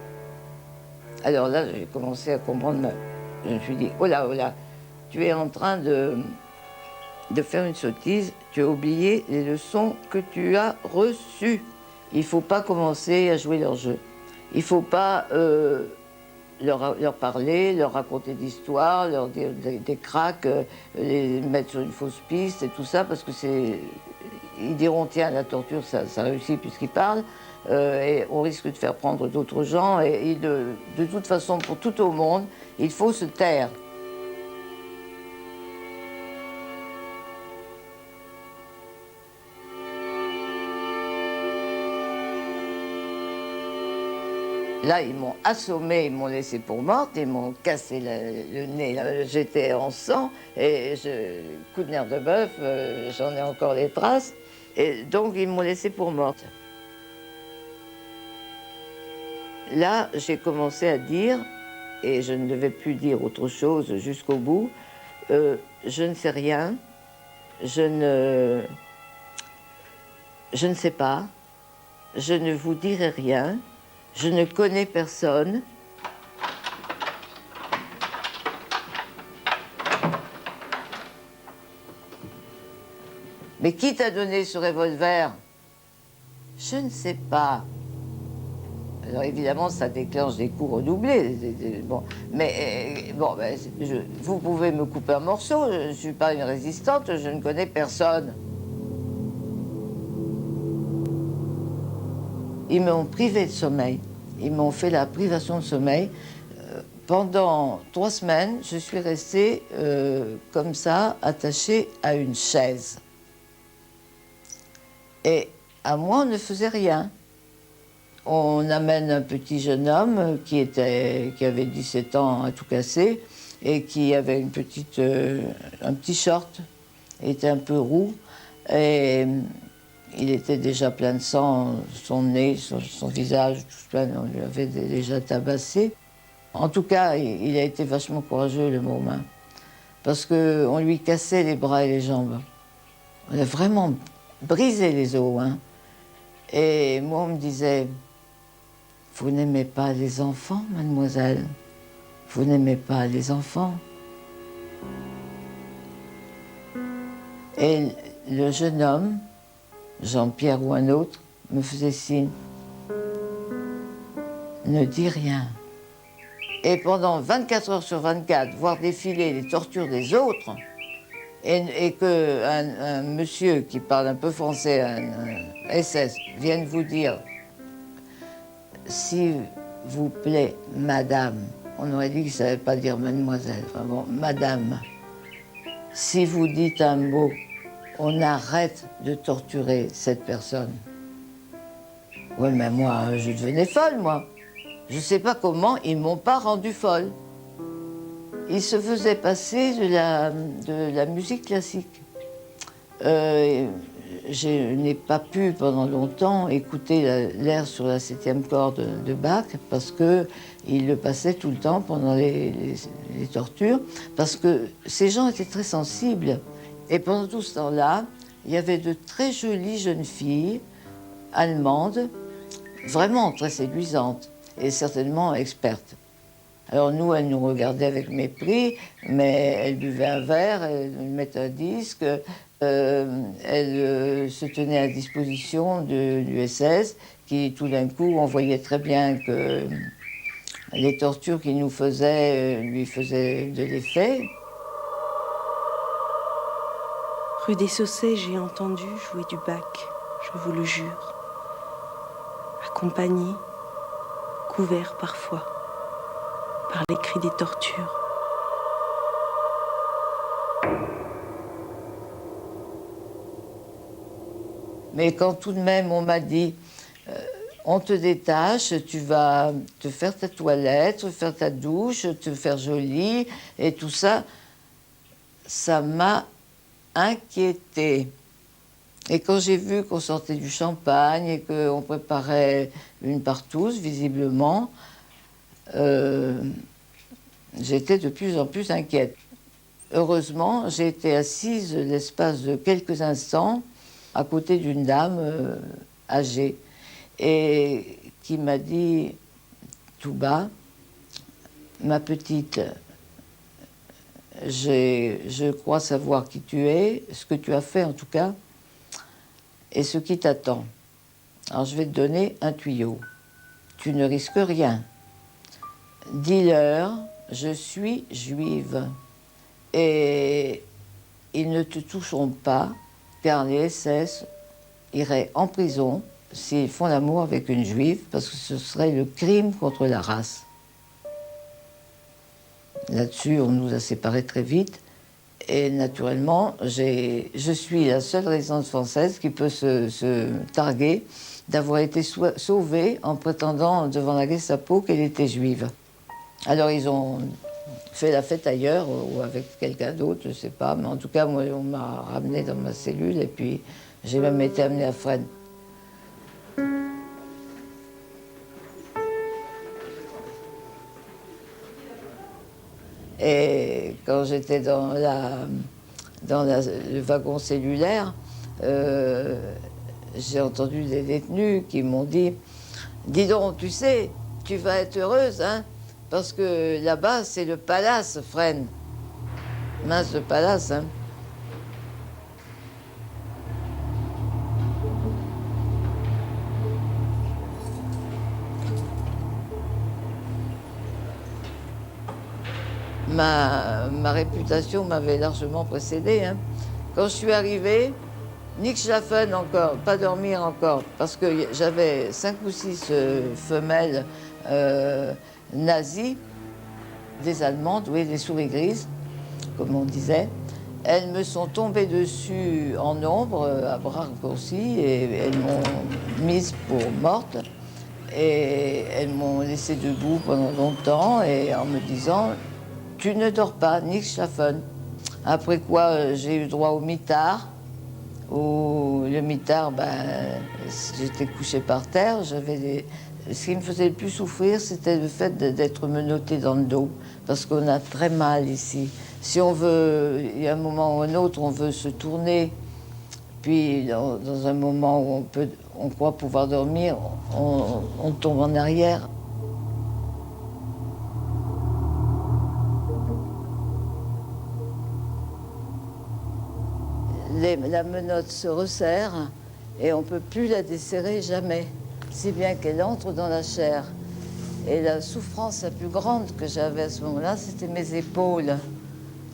Alors là, j'ai commencé à comprendre. Je me suis dit, oh là, tu es en train de faire une sottise. Tu as oublié les leçons que tu as reçues. Il ne faut pas commencer à jouer leur jeu. Il ne faut pas leur parler, leur raconter d'histoires, leur dire des cracks, les mettre sur une fausse piste et tout ça, parce que ils diront, tiens, la torture, ça réussit puisqu'ils parlent. Et on risque de faire prendre d'autres gens. Et de toute façon, pour tout au monde, il faut se taire. Là, ils m'ont assommé, ils m'ont laissé pour morte, ils m'ont cassé le nez. J'étais en sang, et coup de nerf de bœuf, j'en ai encore les traces. Et donc, ils m'ont laissé pour morte. Là, j'ai commencé à dire, et je ne devais plus dire autre chose jusqu'au bout, je ne sais rien, je ne sais pas, je ne vous dirai rien, je ne connais personne. Mais qui t'a donné ce revolver? Je ne sais pas. Alors évidemment, ça déclenche des coups redoublés. Bon, mais vous pouvez me couper un morceau, je ne suis pas une résistante, je ne connais personne. Ils m'ont privé de sommeil, ils m'ont fait la privation de sommeil. Pendant 3 semaines, je suis restée comme ça, attachée à une chaise. Et à moi, on ne faisait rien. On amène un petit jeune homme qui avait 17 ans à tout casser et qui avait un petit short. Il était un peu roux et il était déjà plein de sang, son nez, son visage, tout plein, on lui avait déjà tabassé. En tout cas, il a été vachement courageux, le Mourmin, parce qu'on lui cassait les bras et les jambes. On a vraiment brisé les os, hein. Et moi, on me disait, vous n'aimez pas les enfants, mademoiselle? Vous n'aimez pas les enfants? Et le jeune homme, Jean-Pierre ou un autre, me faisait signe. Ne dis rien. Et pendant 24 heures sur 24, voir défiler les tortures des autres, et qu'un monsieur qui parle un peu français, un SS, vienne vous dire « S'il vous plaît, madame », on aurait dit qu'il ne savait pas dire mademoiselle, enfin bon, madame, si vous dites un mot, on arrête de torturer cette personne. Oui, mais moi, je devenais folle, moi. Je ne sais pas comment, ils ne m'ont pas rendue folle. Ils se faisaient passer de la musique classique. je n'ai pas pu pendant longtemps écouter l'air sur la 7e corde de Bach parce qu'il le passait tout le temps pendant les tortures, parce que ces gens étaient très sensibles. Et pendant tout ce temps-là, il y avait de très jolies jeunes filles allemandes, vraiment très séduisantes et certainement expertes. Alors nous, elles nous regardaient avec mépris, mais elles buvaient un verre, elles mettaient un disque, elles se tenaient à disposition du SS, qui tout d'un coup, on voyait très bien que les tortures qu'il nous faisait lui faisaient de l'effet. Rue des Saussets, j'ai entendu jouer du Bach, je vous le jure. Accompagné, couvert parfois par les cris des tortures. Mais quand tout de même on m'a dit on te détache, tu vas te faire ta toilette, te faire ta douche, te faire jolie et tout ça, ça m'a inquiétée. Et quand j'ai vu qu'on sortait du champagne et qu'on préparait une partouze, visiblement, j'étais de plus en plus inquiète. Heureusement, j'ai été assise l'espace de quelques instants à côté d'une dame âgée et qui m'a dit tout bas, ma petite, je crois savoir qui tu es, ce que tu as fait en tout cas, et ce qui t'attend. Alors je vais te donner un tuyau. Tu ne risques rien. Dis-leur, je suis juive. Et ils ne te toucheront pas, car les SS iraient en prison s'ils font l'amour avec une juive, parce que ce serait le crime contre la race. Là-dessus, on nous a séparés très vite. Et naturellement, je suis la seule résidente française qui peut se targuer d'avoir été sauvée en prétendant devant la Gestapo qu'elle était juive. Alors ils ont fait la fête ailleurs ou avec quelqu'un d'autre, je ne sais pas. Mais en tout cas, moi, on m'a ramenée dans ma cellule et puis j'ai même été amenée à Fresnes. Et quand j'étais dans le wagon cellulaire, j'ai entendu des détenus qui m'ont dit « Dis donc, tu sais, tu vas être heureuse, hein, parce que là-bas, c'est le palace, Fresnes. » Mince, le palace, hein. Ma réputation m'avait largement précédée. Hein. Quand je suis arrivée, Nick Schlafen encore, pas dormir encore, parce que j'avais 5 ou 6 femelles nazies, des Allemandes, oui, des souris grises, comme on disait. Elles me sont tombées dessus en nombre, à bras raccourcis, et elles m'ont mise pour morte. Et elles m'ont laissée debout pendant longtemps, et en me disant... Tu ne dors pas, Nick Schlafen. Après quoi, j'ai eu droit au mitard. Le mitard, j'étais couchée par terre. Ce qui me faisait le plus souffrir, c'était le fait d'être menottée dans le dos. Parce qu'on a très mal ici. Si on veut, il y a un moment ou un autre, on veut se tourner. Puis, dans un moment où on croit pouvoir dormir, on tombe en arrière. La menotte se resserre et on ne peut plus la desserrer jamais, si bien qu'elle entre dans la chair. Et la souffrance la plus grande que j'avais à ce moment-là, c'était mes épaules,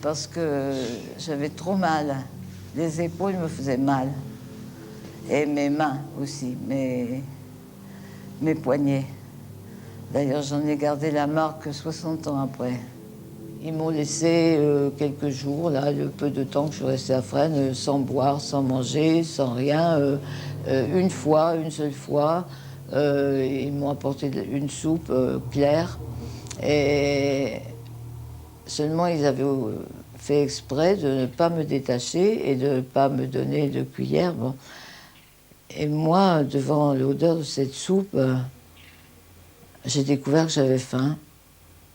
parce que j'avais trop mal. Les épaules me faisaient mal. Et mes mains aussi, mes poignets. D'ailleurs, j'en ai gardé la marque 60 ans après. Ils m'ont laissé quelques jours, là, le peu de temps que je suis restée à Fresnes, sans boire, sans manger, sans rien. Une seule fois, ils m'ont apporté une soupe claire. Et seulement, ils avaient fait exprès de ne pas me détacher et de ne pas me donner de cuillère. Bon. Et moi, devant l'odeur de cette soupe, j'ai découvert que j'avais faim.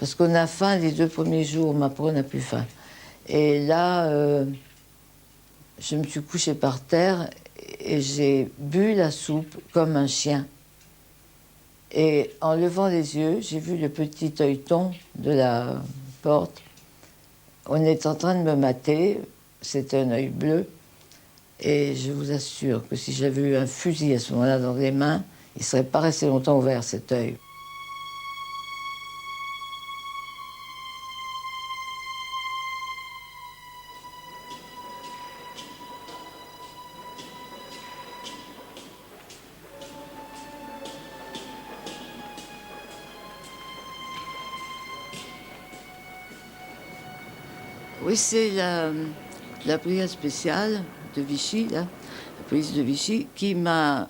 Parce qu'on a faim les 2 premiers jours, mais après on n'a plus faim. Et là, je me suis couchée par terre et j'ai bu la soupe comme un chien. Et en levant les yeux, j'ai vu le petit œilleton de la porte. On est en train de me mater, c'était un œil bleu. Et je vous assure que si j'avais eu un fusil à ce moment-là dans les mains, il ne serait pas resté longtemps ouvert, cet œil. Oui, c'est la brigade spéciale de Vichy, là, la police de Vichy, qui m'a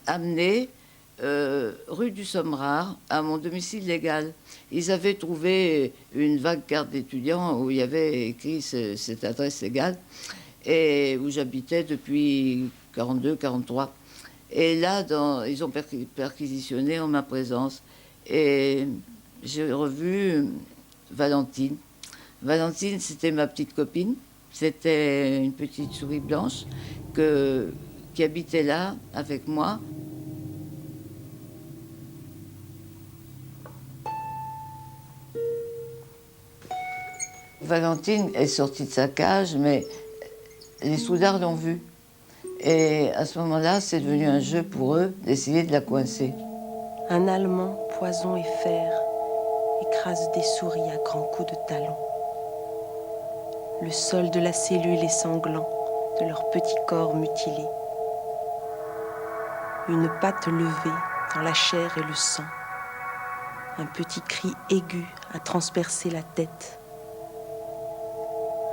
amenée rue du Sommerard à mon domicile légal. Ils avaient trouvé une vague carte d'étudiant où il y avait écrit cette adresse légale et où j'habitais depuis 42-43. Et là, ils ont perquisitionné en ma présence. Et j'ai revu Valentine. Valentine, c'était ma petite copine. C'était une petite souris blanche qui habitait là avec moi. Valentine est sortie de sa cage, mais les soudards l'ont vue. Et à ce moment-là, c'est devenu un jeu pour eux d'essayer de la coincer. Un Allemand, poison et fer, écrase des souris à grands coups de talon. Le sol de la cellule est sanglant de leurs petits corps mutilés. Une patte levée dans la chair et le sang. Un petit cri aigu a transpercé la tête.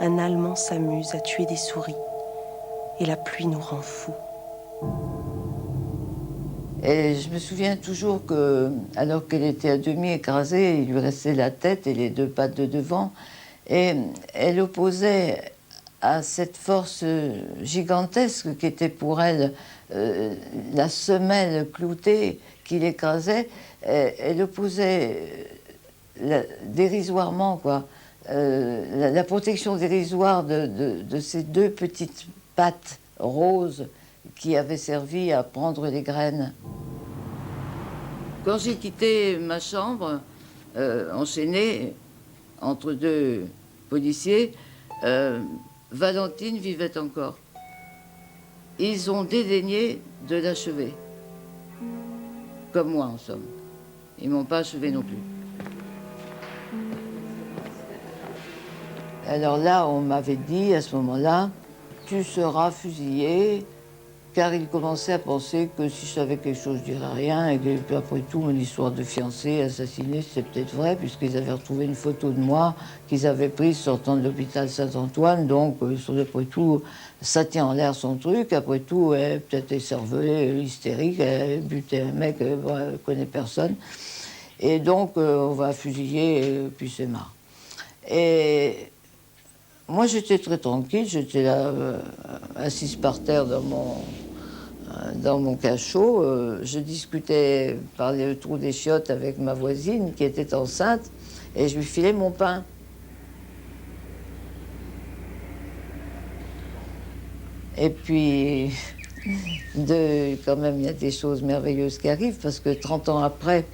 Un Allemand s'amuse à tuer des souris et la pluie nous rend fous. Et je me souviens toujours que, alors qu'elle était à demi écrasée, il lui restait la tête et les 2 pattes de devant. Et elle opposait à cette force gigantesque qui était pour elle la semelle cloutée qui l'écrasait, elle opposait dérisoirement, quoi, la protection dérisoire de ces 2 petites pattes roses qui avaient servi à prendre les graines. Quand j'ai quitté ma chambre, enchaînée entre 2 policiers, Valentine vivait encore. Ils ont dédaigné de l'achever. Comme moi, en somme. Ils ne m'ont pas achevé non plus. Alors là, on m'avait dit, à ce moment-là, tu seras fusillé, car il commençait à penser que si je savais quelque chose, je dirais rien, et que, après tout, mon histoire de fiancé assassiné, c'était peut-être vrai, puisqu'ils avaient retrouvé une photo de moi qu'ils avaient prise sortant de l'hôpital Saint-Antoine, donc, après tout, ça tient en l'air son truc, après tout, elle peut-être écervelée, hystérique, elle butait un mec, elle ne connaît personne, et donc, on va fusiller, et puis c'est marre. Et moi, j'étais très tranquille, j'étais là, assise par terre dans mon cachot. Je discutais par le trou des chiottes avec ma voisine qui était enceinte et je lui filais mon pain. Et puis, quand même, il y a des choses merveilleuses qui arrivent parce que 30 ans après,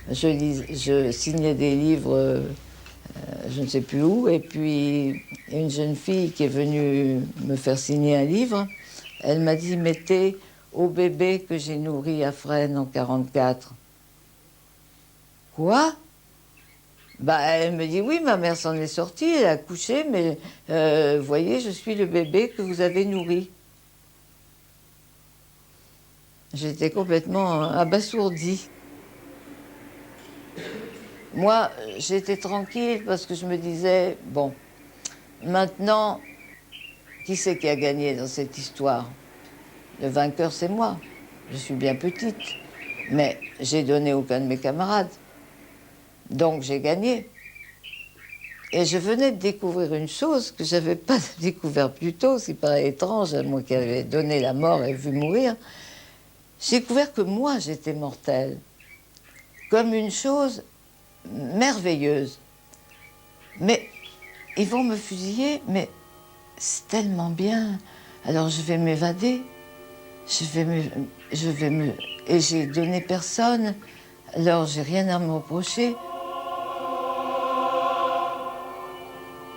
je signais des livres je ne sais plus où, et puis une jeune fille qui est venue me faire signer un livre, elle m'a dit « Mettez au bébé que j'ai nourri à Fresnes en 44 ». Quoi? Bah, elle me dit « Oui, ma mère s'en est sortie, elle a accouché, mais vous voyez, je suis le bébé que vous avez nourri ». J'étais complètement abasourdie. Moi, j'étais tranquille parce que je me disais, bon, maintenant, qui c'est qui a gagné dans cette histoire? Le vainqueur, c'est moi. Je suis bien petite, mais j'ai donné aucun de mes camarades. Donc, j'ai gagné. Et je venais de découvrir une chose que je n'avais pas découvert plus tôt, ce qui paraît étrange, moi qui avais donné la mort et vu mourir. J'ai découvert que moi, j'étais mortelle, comme une chose merveilleuse. Mais ils vont me fusiller, mais c'est tellement bien. Alors je vais m'évader, et j'ai donné personne, alors j'ai rien à me reprocher.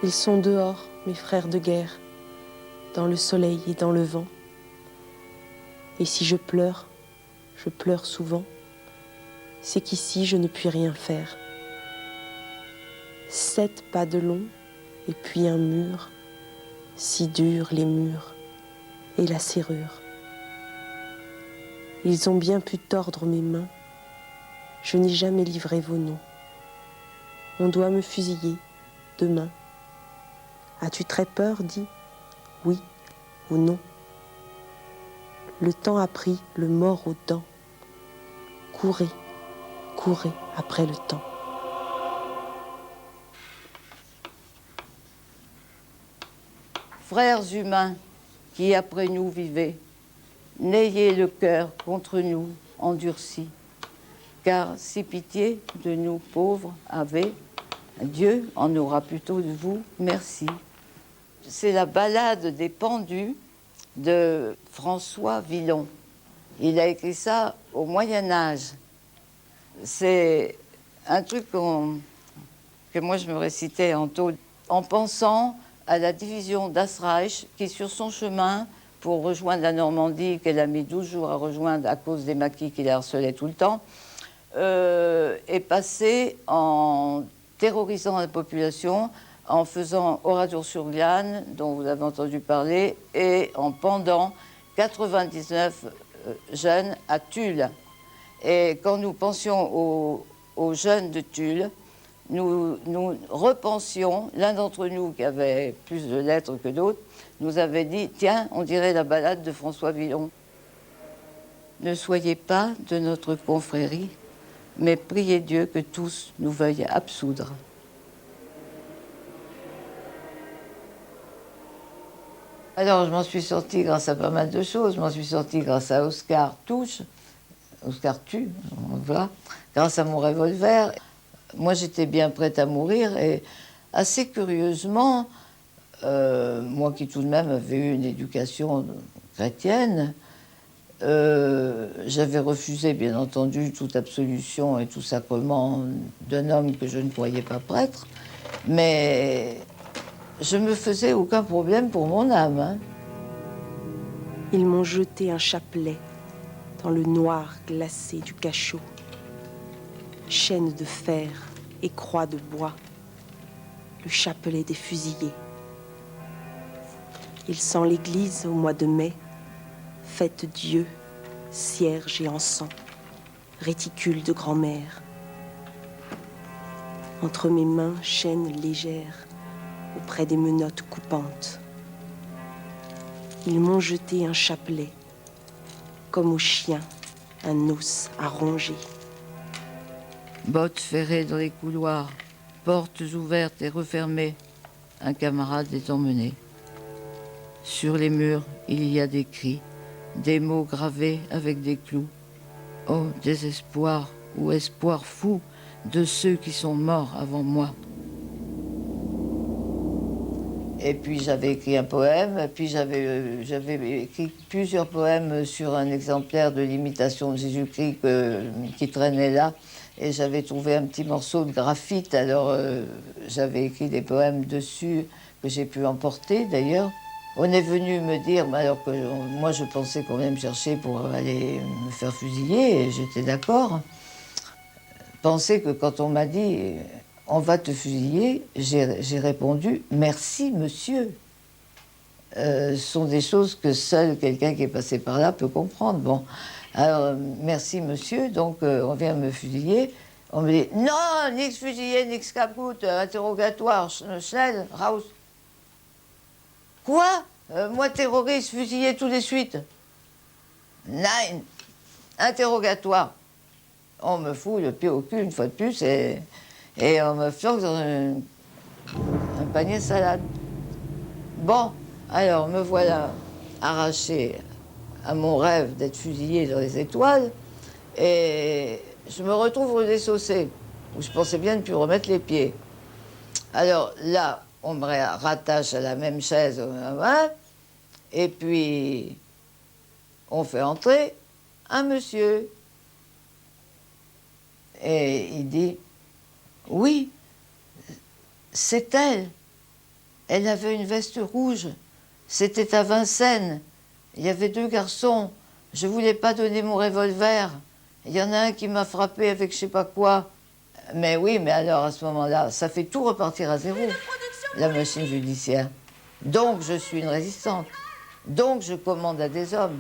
Ils sont dehors, mes frères de guerre, dans le soleil et dans le vent. Et si je pleure souvent, c'est qu'ici je ne puis rien faire. 7 pas de long, et puis un mur, si dur les murs, et la serrure. Ils ont bien pu tordre mes mains, je n'ai jamais livré vos noms. On doit me fusiller demain. As-tu très peur, dis oui ou non. Le temps a pris le mort aux dents. Courez, courez après le temps. Frères humains qui après nous vivez, n'ayez le cœur contre nous endurci, car si pitié de nous pauvres avez, Dieu en aura plutôt de vous merci. C'est la ballade des pendus de François Villon. Il a écrit ça au Moyen-Âge. C'est un truc que moi je me récitais en taux, en pensant à la division d'Asreich qui, sur son chemin pour rejoindre la Normandie, qu'elle a mis 12 jours à rejoindre à cause des maquis qui la harcelaient tout le temps, est passée en terrorisant la population, en faisant Oradour-sur-Glane, dont vous avez entendu parler, et en pendant 99 jeunes à Tulle. Et quand nous pensions aux jeunes de Tulle, nous repensions, l'un d'entre nous qui avait plus de lettres que d'autres, nous avait dit « Tiens, on dirait la ballade de François Villon. Ne soyez pas de notre confrérie, mais priez Dieu que tous nous veuillent absoudre. » Alors, je m'en suis sortie grâce à pas mal de choses. Je m'en suis sortie grâce à Oscar Touche, Oscar tue, voilà, grâce à mon revolver. Moi, j'étais bien prête à mourir et assez curieusement, moi qui tout de même avais eu une éducation chrétienne, j'avais refusé, bien entendu, toute absolution et tout sacrement d'un homme que je ne croyais pas prêtre, mais je me faisais aucun problème pour mon âme. Hein. Ils m'ont jeté un chapelet dans le noir glacé du cachot. Chaîne de fer et croix de bois, le chapelet des fusillés. Il sent l'église au mois de mai, fête Dieu, cierge et encens, réticule de grand-mère. Entre mes mains, chaîne légère, auprès des menottes coupantes. Ils m'ont jeté un chapelet, comme au chien, un os à ronger. Bottes ferrées dans les couloirs, portes ouvertes et refermées, un camarade est emmené. Sur les murs, il y a des cris, des mots gravés avec des clous. Oh, désespoir ou espoir fou de ceux qui sont morts avant moi. Et puis j'avais écrit un poème, et puis j'avais écrit plusieurs poèmes sur un exemplaire de l'imitation de Jésus-Christ qui traînait là. Et j'avais trouvé un petit morceau de graphite, alors j'avais écrit des poèmes dessus que j'ai pu emporter d'ailleurs. On est venu me dire, alors que moi je pensais qu'on allait me chercher pour aller me faire fusiller, et j'étais d'accord. Pensez que quand on m'a dit « on va te fusiller », j'ai répondu « merci monsieur ». Ce sont des choses que seul quelqu'un qui est passé par là peut comprendre. Bon, alors merci monsieur, donc on vient me fusiller. On me dit « non, nix fusillé, nix caput, interrogatoire, schnell, raus ». Quoi? Moi terroriste, fusillé tout de suite. Nein, interrogatoire. On me fout le pied au cul une fois de plus et on me flanque dans Un panier salade. Bon, alors me voilà arraché à mon rêve d'être fusillé dans les étoiles et je me retrouve rue des Saussaies, où je pensais bien ne plus remettre les pieds. Alors là, on me rattache à la même chaise, et puis on fait entrer un monsieur. Et il dit, oui, c'est elle. Elle avait une veste rouge. C'était à Vincennes. Il y avait 2 garçons. Je ne voulais pas donner mon revolver. Il y en a un qui m'a frappé avec je ne sais pas quoi. Mais oui, mais alors à ce moment-là, ça fait tout repartir à zéro, la machine judiciaire. Donc je suis une résistante. Donc je commande à des hommes.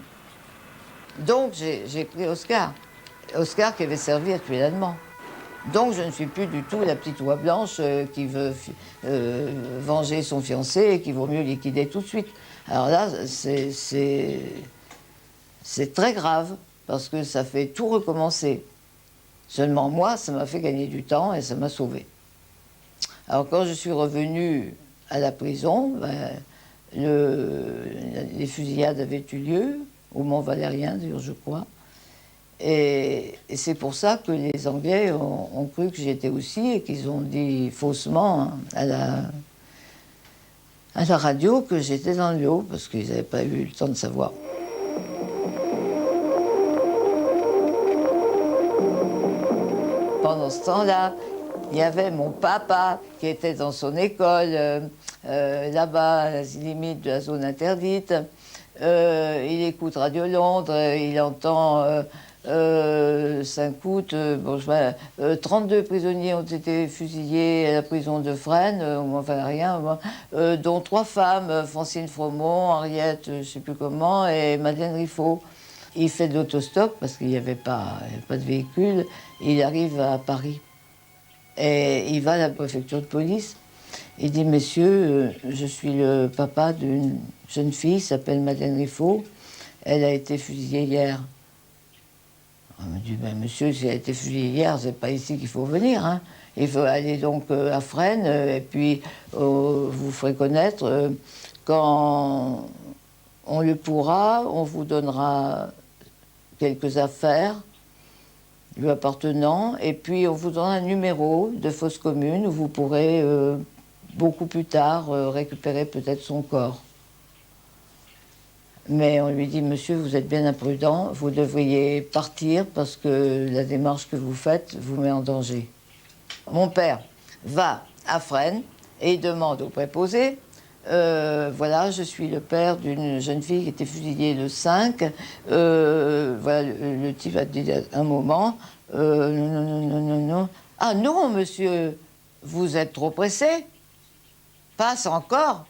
Donc j'ai pris Oscar. Oscar qui avait servi à tuer l'Allemand. Donc je ne suis plus du tout la petite oie blanche qui veut venger son fiancé et qui vaut mieux liquider tout de suite. Alors là, c'est très grave parce que ça fait tout recommencer. Seulement moi, ça m'a fait gagner du temps et ça m'a sauvé. Alors quand je suis revenue à la prison, les fusillades avaient eu lieu, au Mont-Valérien d'ailleurs je crois. Et c'est pour ça que les Anglais ont cru que j'étais aussi et qu'ils ont dit faussement à la radio que j'étais dans le lot parce qu'ils n'avaient pas eu le temps de savoir. Pendant ce temps-là, il y avait mon papa qui était dans son école, là-bas, à la limite de la zone interdite. Il écoute Radio Londres, il entend 5 août, 32 prisonniers ont été fusillés à la prison de Fresnes, enfin rien, dont 3 femmes, Francine Fromont, Henriette, je ne sais plus comment, et Madeleine Riffaut. Il fait de l'autostop parce qu'il n'y avait pas de véhicule. Il arrive à Paris et il va à la préfecture de police. Il dit, messieurs, je suis le papa d'une jeune fille qui s'appelle Madeleine Riffaut. Elle a été fusillée hier. On me dit, ben, monsieur, si elle a été fusillée hier, c'est pas ici qu'il faut venir. Hein. Il faut aller donc à Fresnes et puis vous ferez connaître. Quand on le pourra, on vous donnera quelques affaires lui appartenant, et puis on vous donne un numéro de fosse commune où vous pourrez beaucoup plus tard récupérer peut-être son corps. Mais on lui dit, monsieur, vous êtes bien imprudent, vous devriez partir parce que la démarche que vous faites vous met en danger. Mon père va à Fresnes et il demande au préposé, voilà, je suis le père d'une jeune fille qui était fusillée le 5. Voilà, le type a dit un moment, non. Ah non, monsieur, vous êtes trop pressé. Passe encore.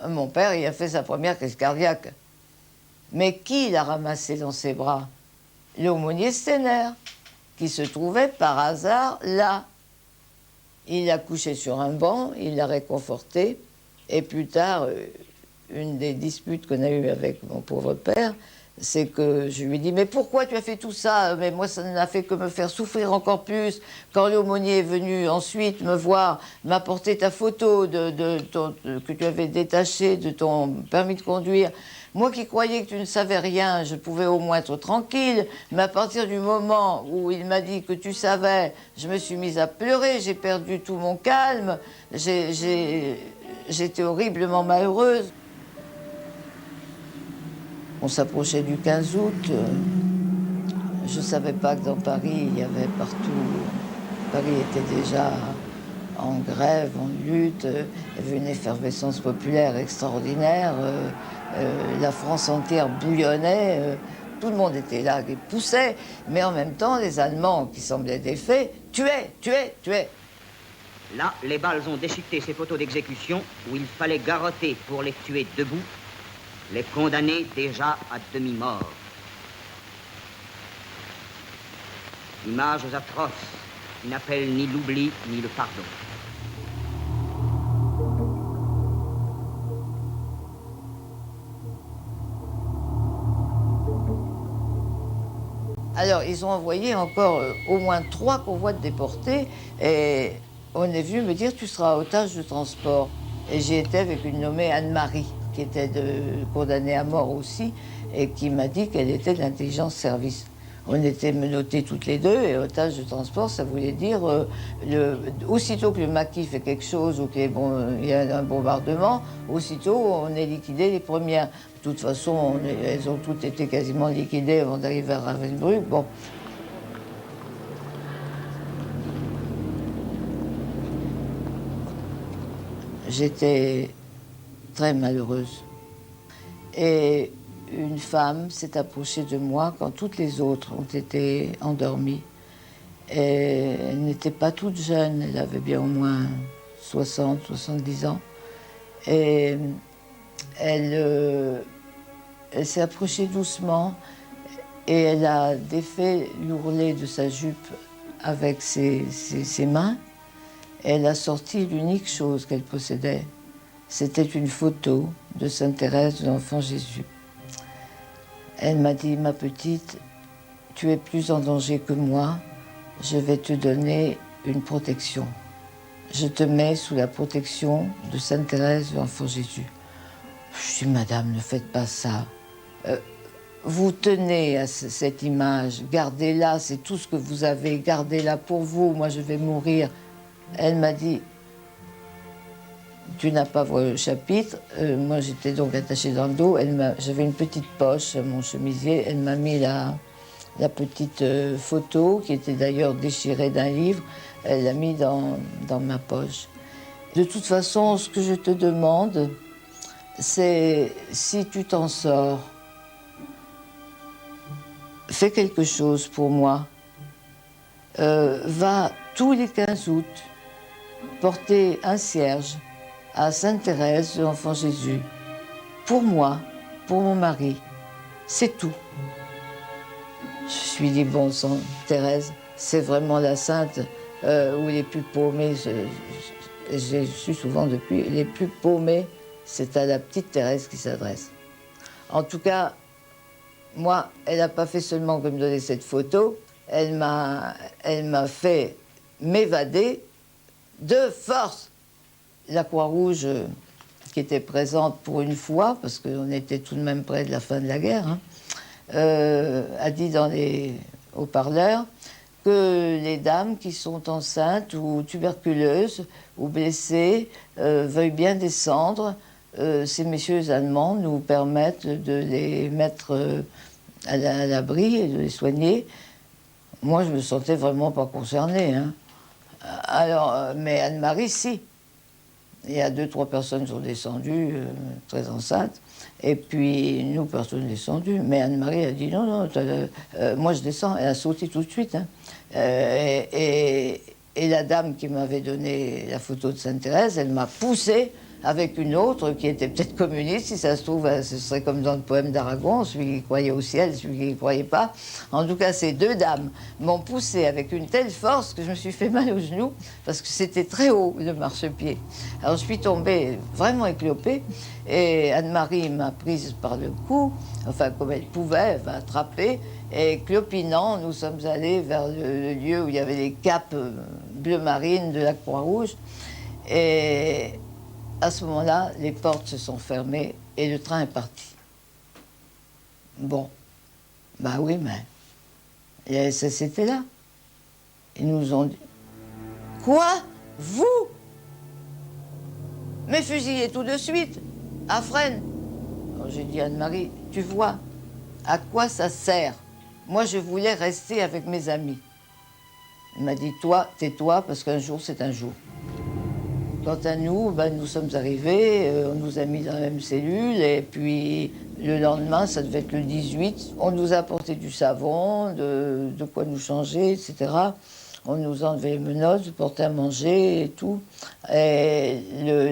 Mon père, il a fait sa première crise cardiaque. Mais qui l'a ramassé dans ses bras? L'aumônier Stenner, qui se trouvait par hasard là. Il l'a couché sur un banc, il l'a réconforté. Et plus tard, une des disputes qu'on a eues avec mon pauvre père, c'est que je lui ai dit « Mais pourquoi tu as fait tout ça? Mais moi, ça n'a fait que me faire souffrir encore plus. Quand l'aumônier est venu ensuite me voir, m'apporter ta photo que tu avais détachée de ton permis de conduire, moi qui croyais que tu ne savais rien, je pouvais au moins être tranquille. Mais à partir du moment où il m'a dit que tu savais, je me suis mise à pleurer, j'ai perdu tout mon calme, j'étais horriblement malheureuse. » On s'approchait du 15 août. Je ne savais pas que dans Paris, il y avait partout... Paris était déjà en grève, en lutte. Il y avait une effervescence populaire extraordinaire. La France entière bouillonnait. Tout le monde était là, qui poussait. Mais en même temps, les Allemands, qui semblaient défaits, tuaient. Là, les balles ont déchiqueté ces photos d'exécution où il fallait garrotter pour les tuer debout, les condamnés déjà à demi-mort. Images atroces qui n'appellent ni l'oubli ni le pardon. Alors, ils ont envoyé encore au moins 3 convois de déportés et on est venu me dire, tu seras otage de transport. Et j'y étais avec une nommée Anne-Marie, qui était condamnée à mort aussi, et qui m'a dit qu'elle était de l'intelligence service. On était menottés toutes les deux, et otage de transport, ça voulait dire, aussitôt que le maquis fait quelque chose ou qu'il y a un bombardement, aussitôt on est liquidé les premières. De toute façon, elles ont toutes été quasiment liquidées avant d'arriver à Ravensbrück. Bon. J'étais très malheureuse. Et une femme s'est approchée de moi quand toutes les autres ont été endormies. Et elle n'était pas toute jeune, elle avait bien au moins 60, 70 ans. Et elle s'est approchée doucement et elle a défait l'ourlet de sa jupe avec ses mains. Et elle a sorti l'unique chose qu'elle possédait. C'était une photo de Sainte Thérèse de l'Enfant Jésus. Elle m'a dit, ma petite, tu es plus en danger que moi, je vais te donner une protection. Je te mets sous la protection de Sainte Thérèse de l'Enfant Jésus. Je dis, madame, ne faites pas ça. Vous tenez à cette image, gardez-la, c'est tout ce que vous avez, gardez-la pour vous, moi je vais mourir. Elle m'a dit, tu n'as pas vu le chapitre. Moi, j'étais donc attachée dans le dos. J'avais une petite poche à mon chemisier. Elle m'a mis la petite photo, qui était d'ailleurs déchirée d'un livre. Elle l'a mis dans ma poche. De toute façon, ce que je te demande, c'est si tu t'en sors, fais quelque chose pour moi. Va tous les 15 août porter un cierge à Sainte Thérèse de l'Enfant Jésus. Pour moi, pour mon mari, c'est tout. Je suis dit, bon sang, Thérèse, c'est vraiment la sainte où les plus paumés, j'ai su souvent depuis, les plus paumés, c'est à la petite Thérèse qui s'adresse. En tout cas, moi, elle n'a pas fait seulement que me donner cette photo, elle m'a fait m'évader de force. La Croix-Rouge, qui était présente pour une fois, parce qu'on était tout de même près de la fin de la guerre, hein, a dit dans les haut-parleurs que les dames qui sont enceintes ou tuberculeuses ou blessées veuillent bien descendre. Ces messieurs allemands nous permettent de les mettre à l'abri et de les soigner. Moi, je me sentais vraiment pas concernée, hein. Alors, mais Anne-Marie, si. Il y a 2-3 personnes qui sont descendues, très enceintes. Et puis, nous, personne n'est descendu. Mais Anne-Marie a dit, non, moi je descends. Elle a sauté tout de suite. Hein. Et la dame qui m'avait donné la photo de Sainte-Thérèse, elle m'a poussée avec une autre qui était peut-être communiste. Si ça se trouve, ce serait comme dans le poème d'Aragon, celui qui croyait au ciel, celui qui ne croyait pas. En tout cas, ces deux dames m'ont poussée avec une telle force que je me suis fait mal aux genoux, parce que c'était très haut, le marchepied. Alors je suis tombée vraiment éclopée, et Anne-Marie m'a prise par le cou, enfin comme elle pouvait, elle m'a attrapée, et clopinant, nous sommes allés vers le lieu où il y avait les capes bleu marine de la Croix-Rouge, et à ce moment-là, les portes se sont fermées et le train est parti. Bon, bah oui, mais les SS étaient là. Ils nous ont dit, quoi? Vous? Mais fusillez tout de suite, à Fresnes. J'ai dit à Anne-Marie, tu vois, à quoi ça sert? Moi, je voulais rester avec mes amis. Elle m'a dit, toi, tais-toi, parce qu'un jour, c'est un jour. Quant à nous, ben, nous sommes arrivés, on nous a mis dans la même cellule, et puis le lendemain, ça devait être le 18, on nous a apporté du savon, de quoi nous changer, etc. On nous a enlevé les menottes, porté à manger et tout. Et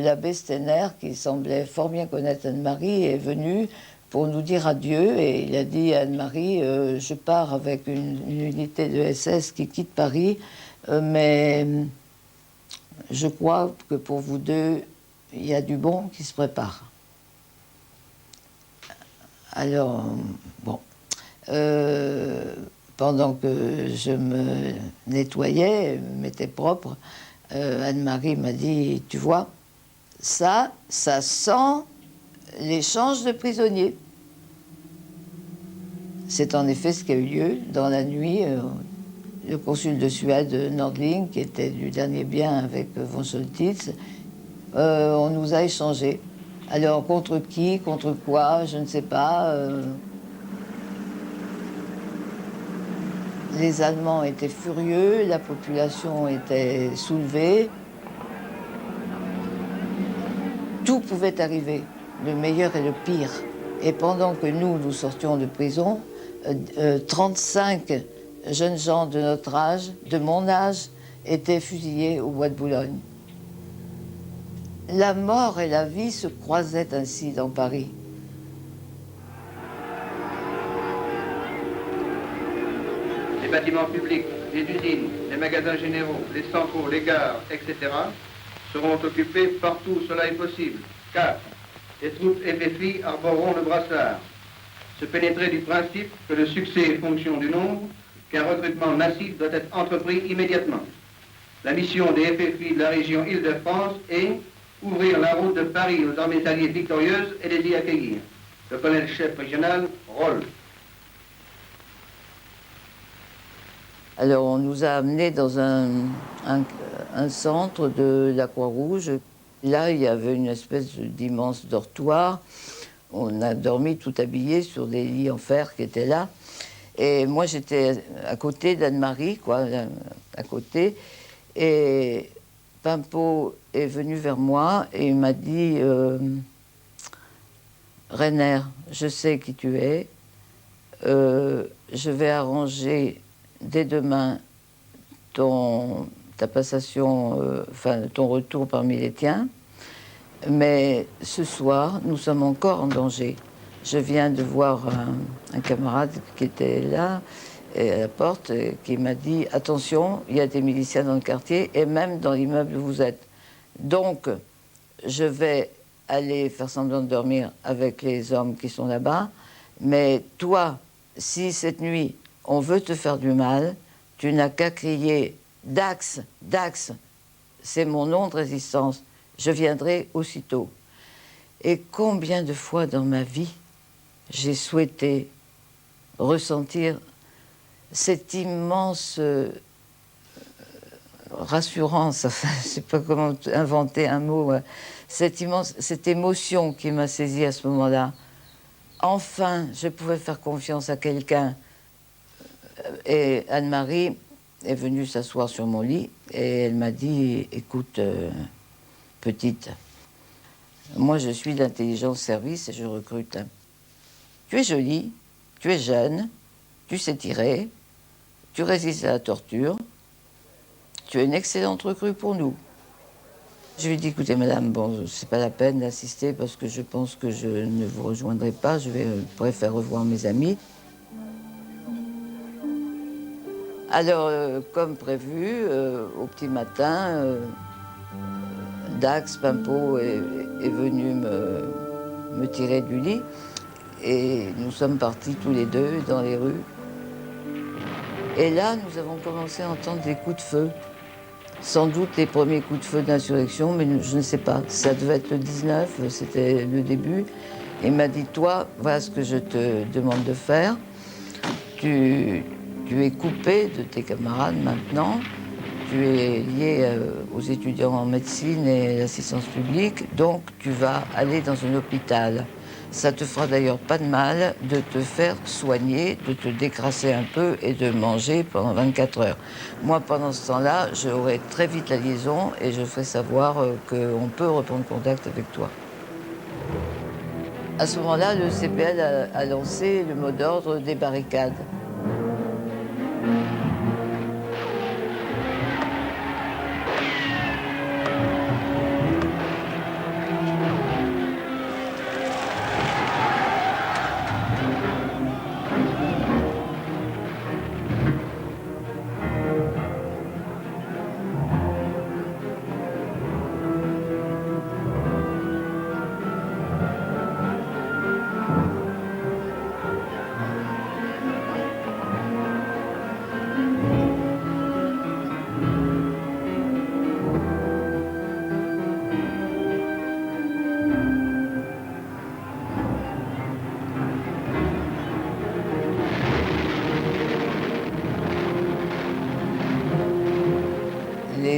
l'abbé Steiner, qui semblait fort bien connaître Anne-Marie, est venu pour nous dire adieu, et il a dit à Anne-Marie, je pars avec une unité de SS qui quitte Paris, mais je crois que pour vous deux, il y a du bon qui se prépare. Alors, bon, pendant que je me nettoyais, me mettais propre, Anne-Marie m'a dit, tu vois, ça sent l'échange de prisonniers. C'est en effet ce qui a eu lieu dans la nuit. Le consul de Suède, Nordling, qui était du dernier bien avec von Soltitz, on nous a échangés. Alors, contre qui, contre quoi, je ne sais pas. Les Allemands étaient furieux, la population était soulevée. Tout pouvait arriver, le meilleur et le pire. Et pendant que nous sortions de prison, 35 jeunes gens de notre âge, de mon âge, étaient fusillés au bois de Boulogne. La mort et la vie se croisaient ainsi dans Paris. Les bâtiments publics, les usines, les magasins généraux, les centraux, les gares, etc. seront occupés partout où cela est possible. 4. Les troupes FFI arboreront le brassard. Se pénétrer du principe que le succès est fonction du nombre, qu'un recrutement massif doit être entrepris immédiatement. La mission des FFI de la région Île-de-France est ouvrir la route de Paris aux armées alliées victorieuses et les y accueillir. Le colonel-chef régional, Roll. Alors on nous a amenés dans un centre de la Croix-Rouge. Là, il y avait une espèce d'immense dortoir. On a dormi tout habillés sur des lits en fer qui étaient là. Et moi, j'étais à côté d'Anne-Marie, quoi, à côté. Et Pimpeau est venu vers moi et il m'a dit Rainer, je sais qui tu es. Je vais arranger dès demain ta passation, ton retour parmi les tiens. Mais ce soir, nous sommes encore en danger. Je viens de voir un camarade qui était là, à la porte, qui m'a dit « Attention, il y a des miliciens dans le quartier et même dans l'immeuble où vous êtes. Donc, je vais aller faire semblant de dormir avec les hommes qui sont là-bas. Mais toi, si cette nuit, on veut te faire du mal, tu n'as qu'à crier « Dax, Dax !» C'est mon nom de résistance. Je viendrai aussitôt. Et combien de fois dans ma vie j'ai souhaité ressentir cette immense rassurance, enfin, je ne sais pas comment inventer un mot, cette émotion qui m'a saisie à ce moment-là. Enfin, je pouvais faire confiance à quelqu'un. Et Anne-Marie est venue s'asseoir sur mon lit et elle m'a dit « Écoute, petite, moi je suis d'intelligence service et je recrute. Tu es jolie, tu es jeune, tu sais tirer, tu résistes à la torture, tu es une excellente recrue pour nous. » Je lui ai dit, écoutez madame, bon, c'est pas la peine d'insister parce que je pense que je ne vous rejoindrai pas, je préfère revoir mes amis. Alors, comme prévu, au petit matin, Dax, Pimpeau est venu me tirer du lit et nous sommes partis tous les deux dans les rues. Et là, nous avons commencé à entendre des coups de feu. Sans doute les premiers coups de feu d'insurrection, mais je ne sais pas. Ça devait être le 19, c'était le début. Il m'a dit, toi, voilà ce que je te demande de faire. Tu es coupé de tes camarades maintenant. Tu es lié aux étudiants en médecine et l'assistance publique, donc tu vas aller dans un hôpital. Ça te fera d'ailleurs pas de mal de te faire soigner, de te décrasser un peu et de manger pendant 24 heures. Moi, pendant ce temps-là, j'aurai très vite la liaison et je ferai savoir qu'on peut reprendre contact avec toi. À ce moment-là, le CPL a lancé le mot d'ordre des barricades.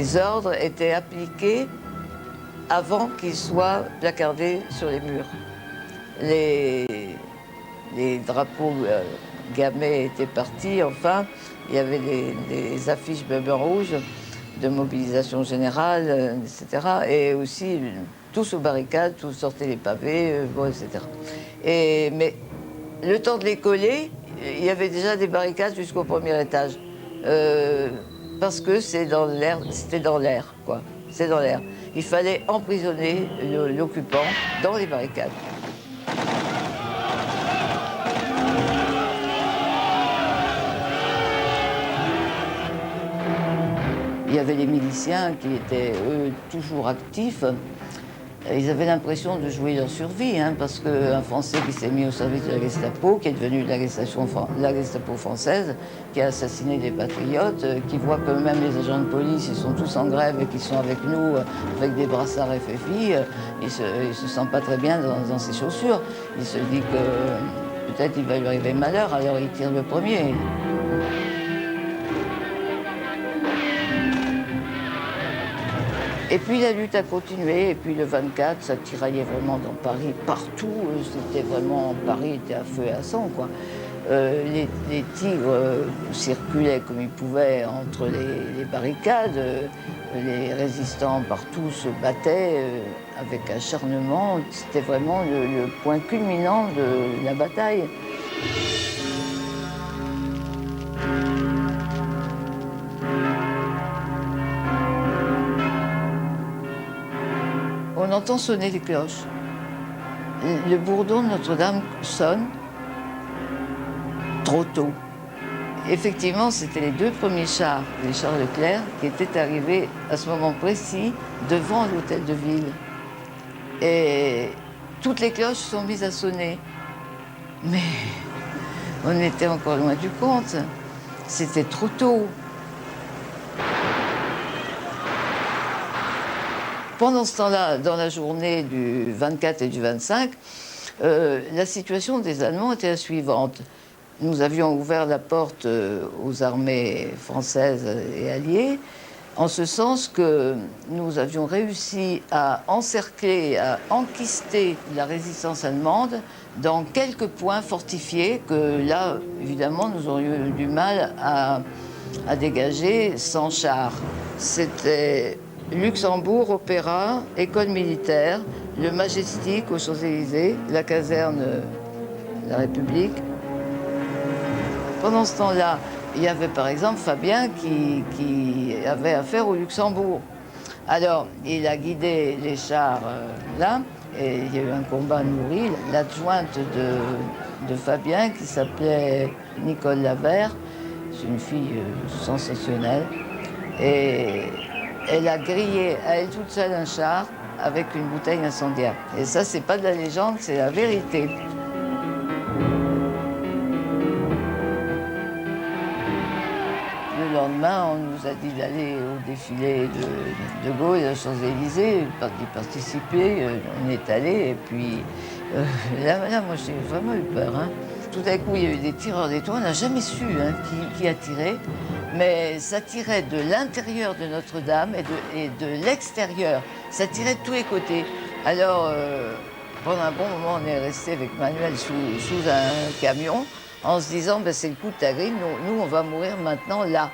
les ordres étaient appliqués avant qu'ils soient placardés sur les murs. Les drapeaux gamets étaient partis, enfin, il y avait des affiches bleu rouge de mobilisation générale, etc. Et aussi, tous aux barricades, tous sortaient les pavés, bon, etc. Mais le temps de les coller, il y avait déjà des barricades jusqu'au premier étage. Parce que c'était dans l'air, quoi. C'est dans l'air. Il fallait emprisonner l'occupant dans les barricades. Il y avait les miliciens qui étaient, eux, toujours actifs. Ils avaient l'impression de jouer leur survie, hein, parce qu'un Français qui s'est mis au service de la Gestapo, qui est devenu la Gestapo française, qui a assassiné des patriotes, qui voit que même les agents de police, ils sont tous en grève et qu'ils sont avec nous, avec des brassards FFI, il se sent pas très bien dans ses chaussures. Il se dit que peut-être il va lui arriver malheur, alors il tire le premier. Et puis la lutte a continué, et puis le 24, ça tiraillait vraiment dans Paris, partout. C'était vraiment, Paris était à feu et à sang, quoi. Les tigres circulaient comme ils pouvaient entre les barricades. Les résistants partout se battaient avec acharnement. C'était vraiment le point culminant de la bataille. On entend sonner les cloches. Le bourdon de Notre-Dame sonne trop tôt. Effectivement, c'était les 2 premiers chars, les chars Leclerc, qui étaient arrivés à ce moment précis devant l'hôtel de ville. Et toutes les cloches sont mises à sonner. Mais on était encore loin du compte. C'était trop tôt. Pendant ce temps-là, dans la journée du 24 et du 25, la situation des Allemands était la suivante. Nous avions ouvert la porte aux armées françaises et alliées, en ce sens que nous avions réussi à encercler, à enquister la résistance allemande dans quelques points fortifiés que là, évidemment, nous aurions eu du mal à dégager sans chars. C'était Luxembourg, Opéra, École militaire, le Majestic aux Champs-Élysées, la caserne de la République. Pendant ce temps-là, il y avait par exemple Fabien qui avait affaire au Luxembourg. Alors, il a guidé les chars là, et il y a eu un combat nourri. L'adjointe de Fabien, qui s'appelait Nicole Lavert, c'est une fille sensationnelle, et elle a grillé à elle toute seule un char avec une bouteille incendiaire. Et ça, c'est pas de la légende, c'est la vérité. Le lendemain, on nous a dit d'aller au défilé de Gaulle à Champs-Élysées, d'y participer. On y est allé, et puis là, moi, j'ai vraiment eu peur. Hein. Tout à coup, il y a eu des tireurs des toits. On n'a jamais su qui a tiré, mais ça tirait de l'intérieur de Notre-Dame et de l'extérieur. Ça tirait de tous les côtés. Alors, pendant un bon moment, on est resté avec Manuel sous un camion, en se disant, ben, c'est le coup de ta grille, nous, on va mourir maintenant là.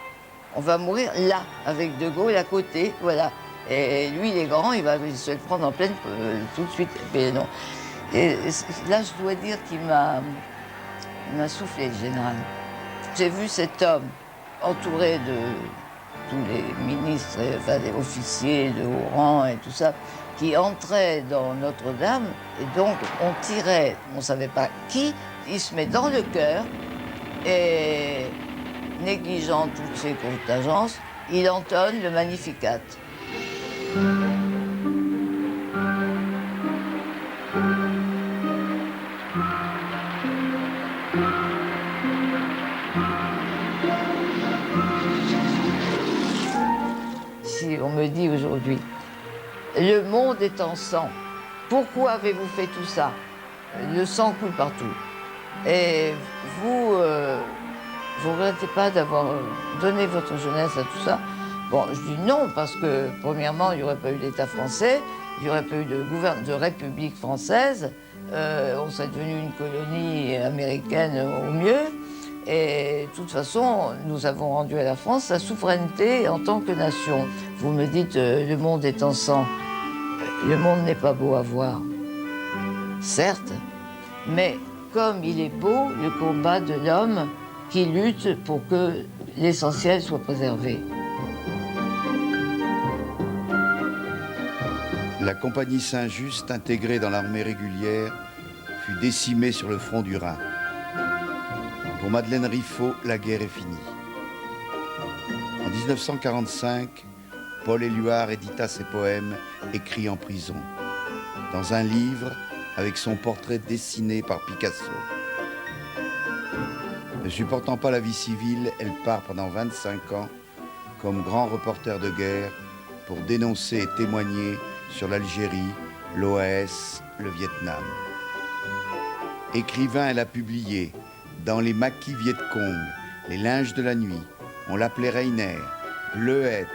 On va mourir là, avec De Gaulle à côté, voilà. Et lui, il est grand, il va se le prendre en pleine tout de suite. Mais non. Et là, je dois dire qu'il m'a soufflé, le général. J'ai vu cet homme entouré de tous les ministres, enfin des officiers de haut rang et tout ça, qui entraient dans Notre-Dame, et donc on tirait, on ne savait pas qui, il se met dans le cœur, et négligeant toutes ces contingences, il entonne le Magnificat. Si on me dit aujourd'hui, le monde est en sang, pourquoi avez-vous fait tout ça? Le sang coule partout. Et vous, vous ne regrettez pas d'avoir donné votre jeunesse à tout ça? Bon, je dis non, parce que, premièrement, il n'y aurait pas eu d'État français, il n'y aurait pas eu de République française, on serait devenu une colonie américaine au mieux, et de toute façon, nous avons rendu à la France sa souveraineté en tant que nation. Vous me dites, le monde est en sang. Le monde n'est pas beau à voir, certes, mais comme il est beau le combat de l'homme qui lutte pour que l'essentiel soit préservé. La compagnie Saint-Just, intégrée dans l'armée régulière, fut décimée sur le front du Rhin. Pour Madeleine Riffaut, la guerre est finie. En 1945, Paul Éluard édita ses poèmes écrits en prison, dans un livre avec son portrait dessiné par Picasso. Ne supportant pas la vie civile, elle part pendant 25 ans comme grand reporter de guerre pour dénoncer et témoigner sur l'Algérie, l'OAS, le Vietnam. Écrivain, elle a publié dans les maquis Viet Cong, les linges de la nuit, on l'appelait Rainer, Bleuette.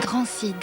Grand Cid.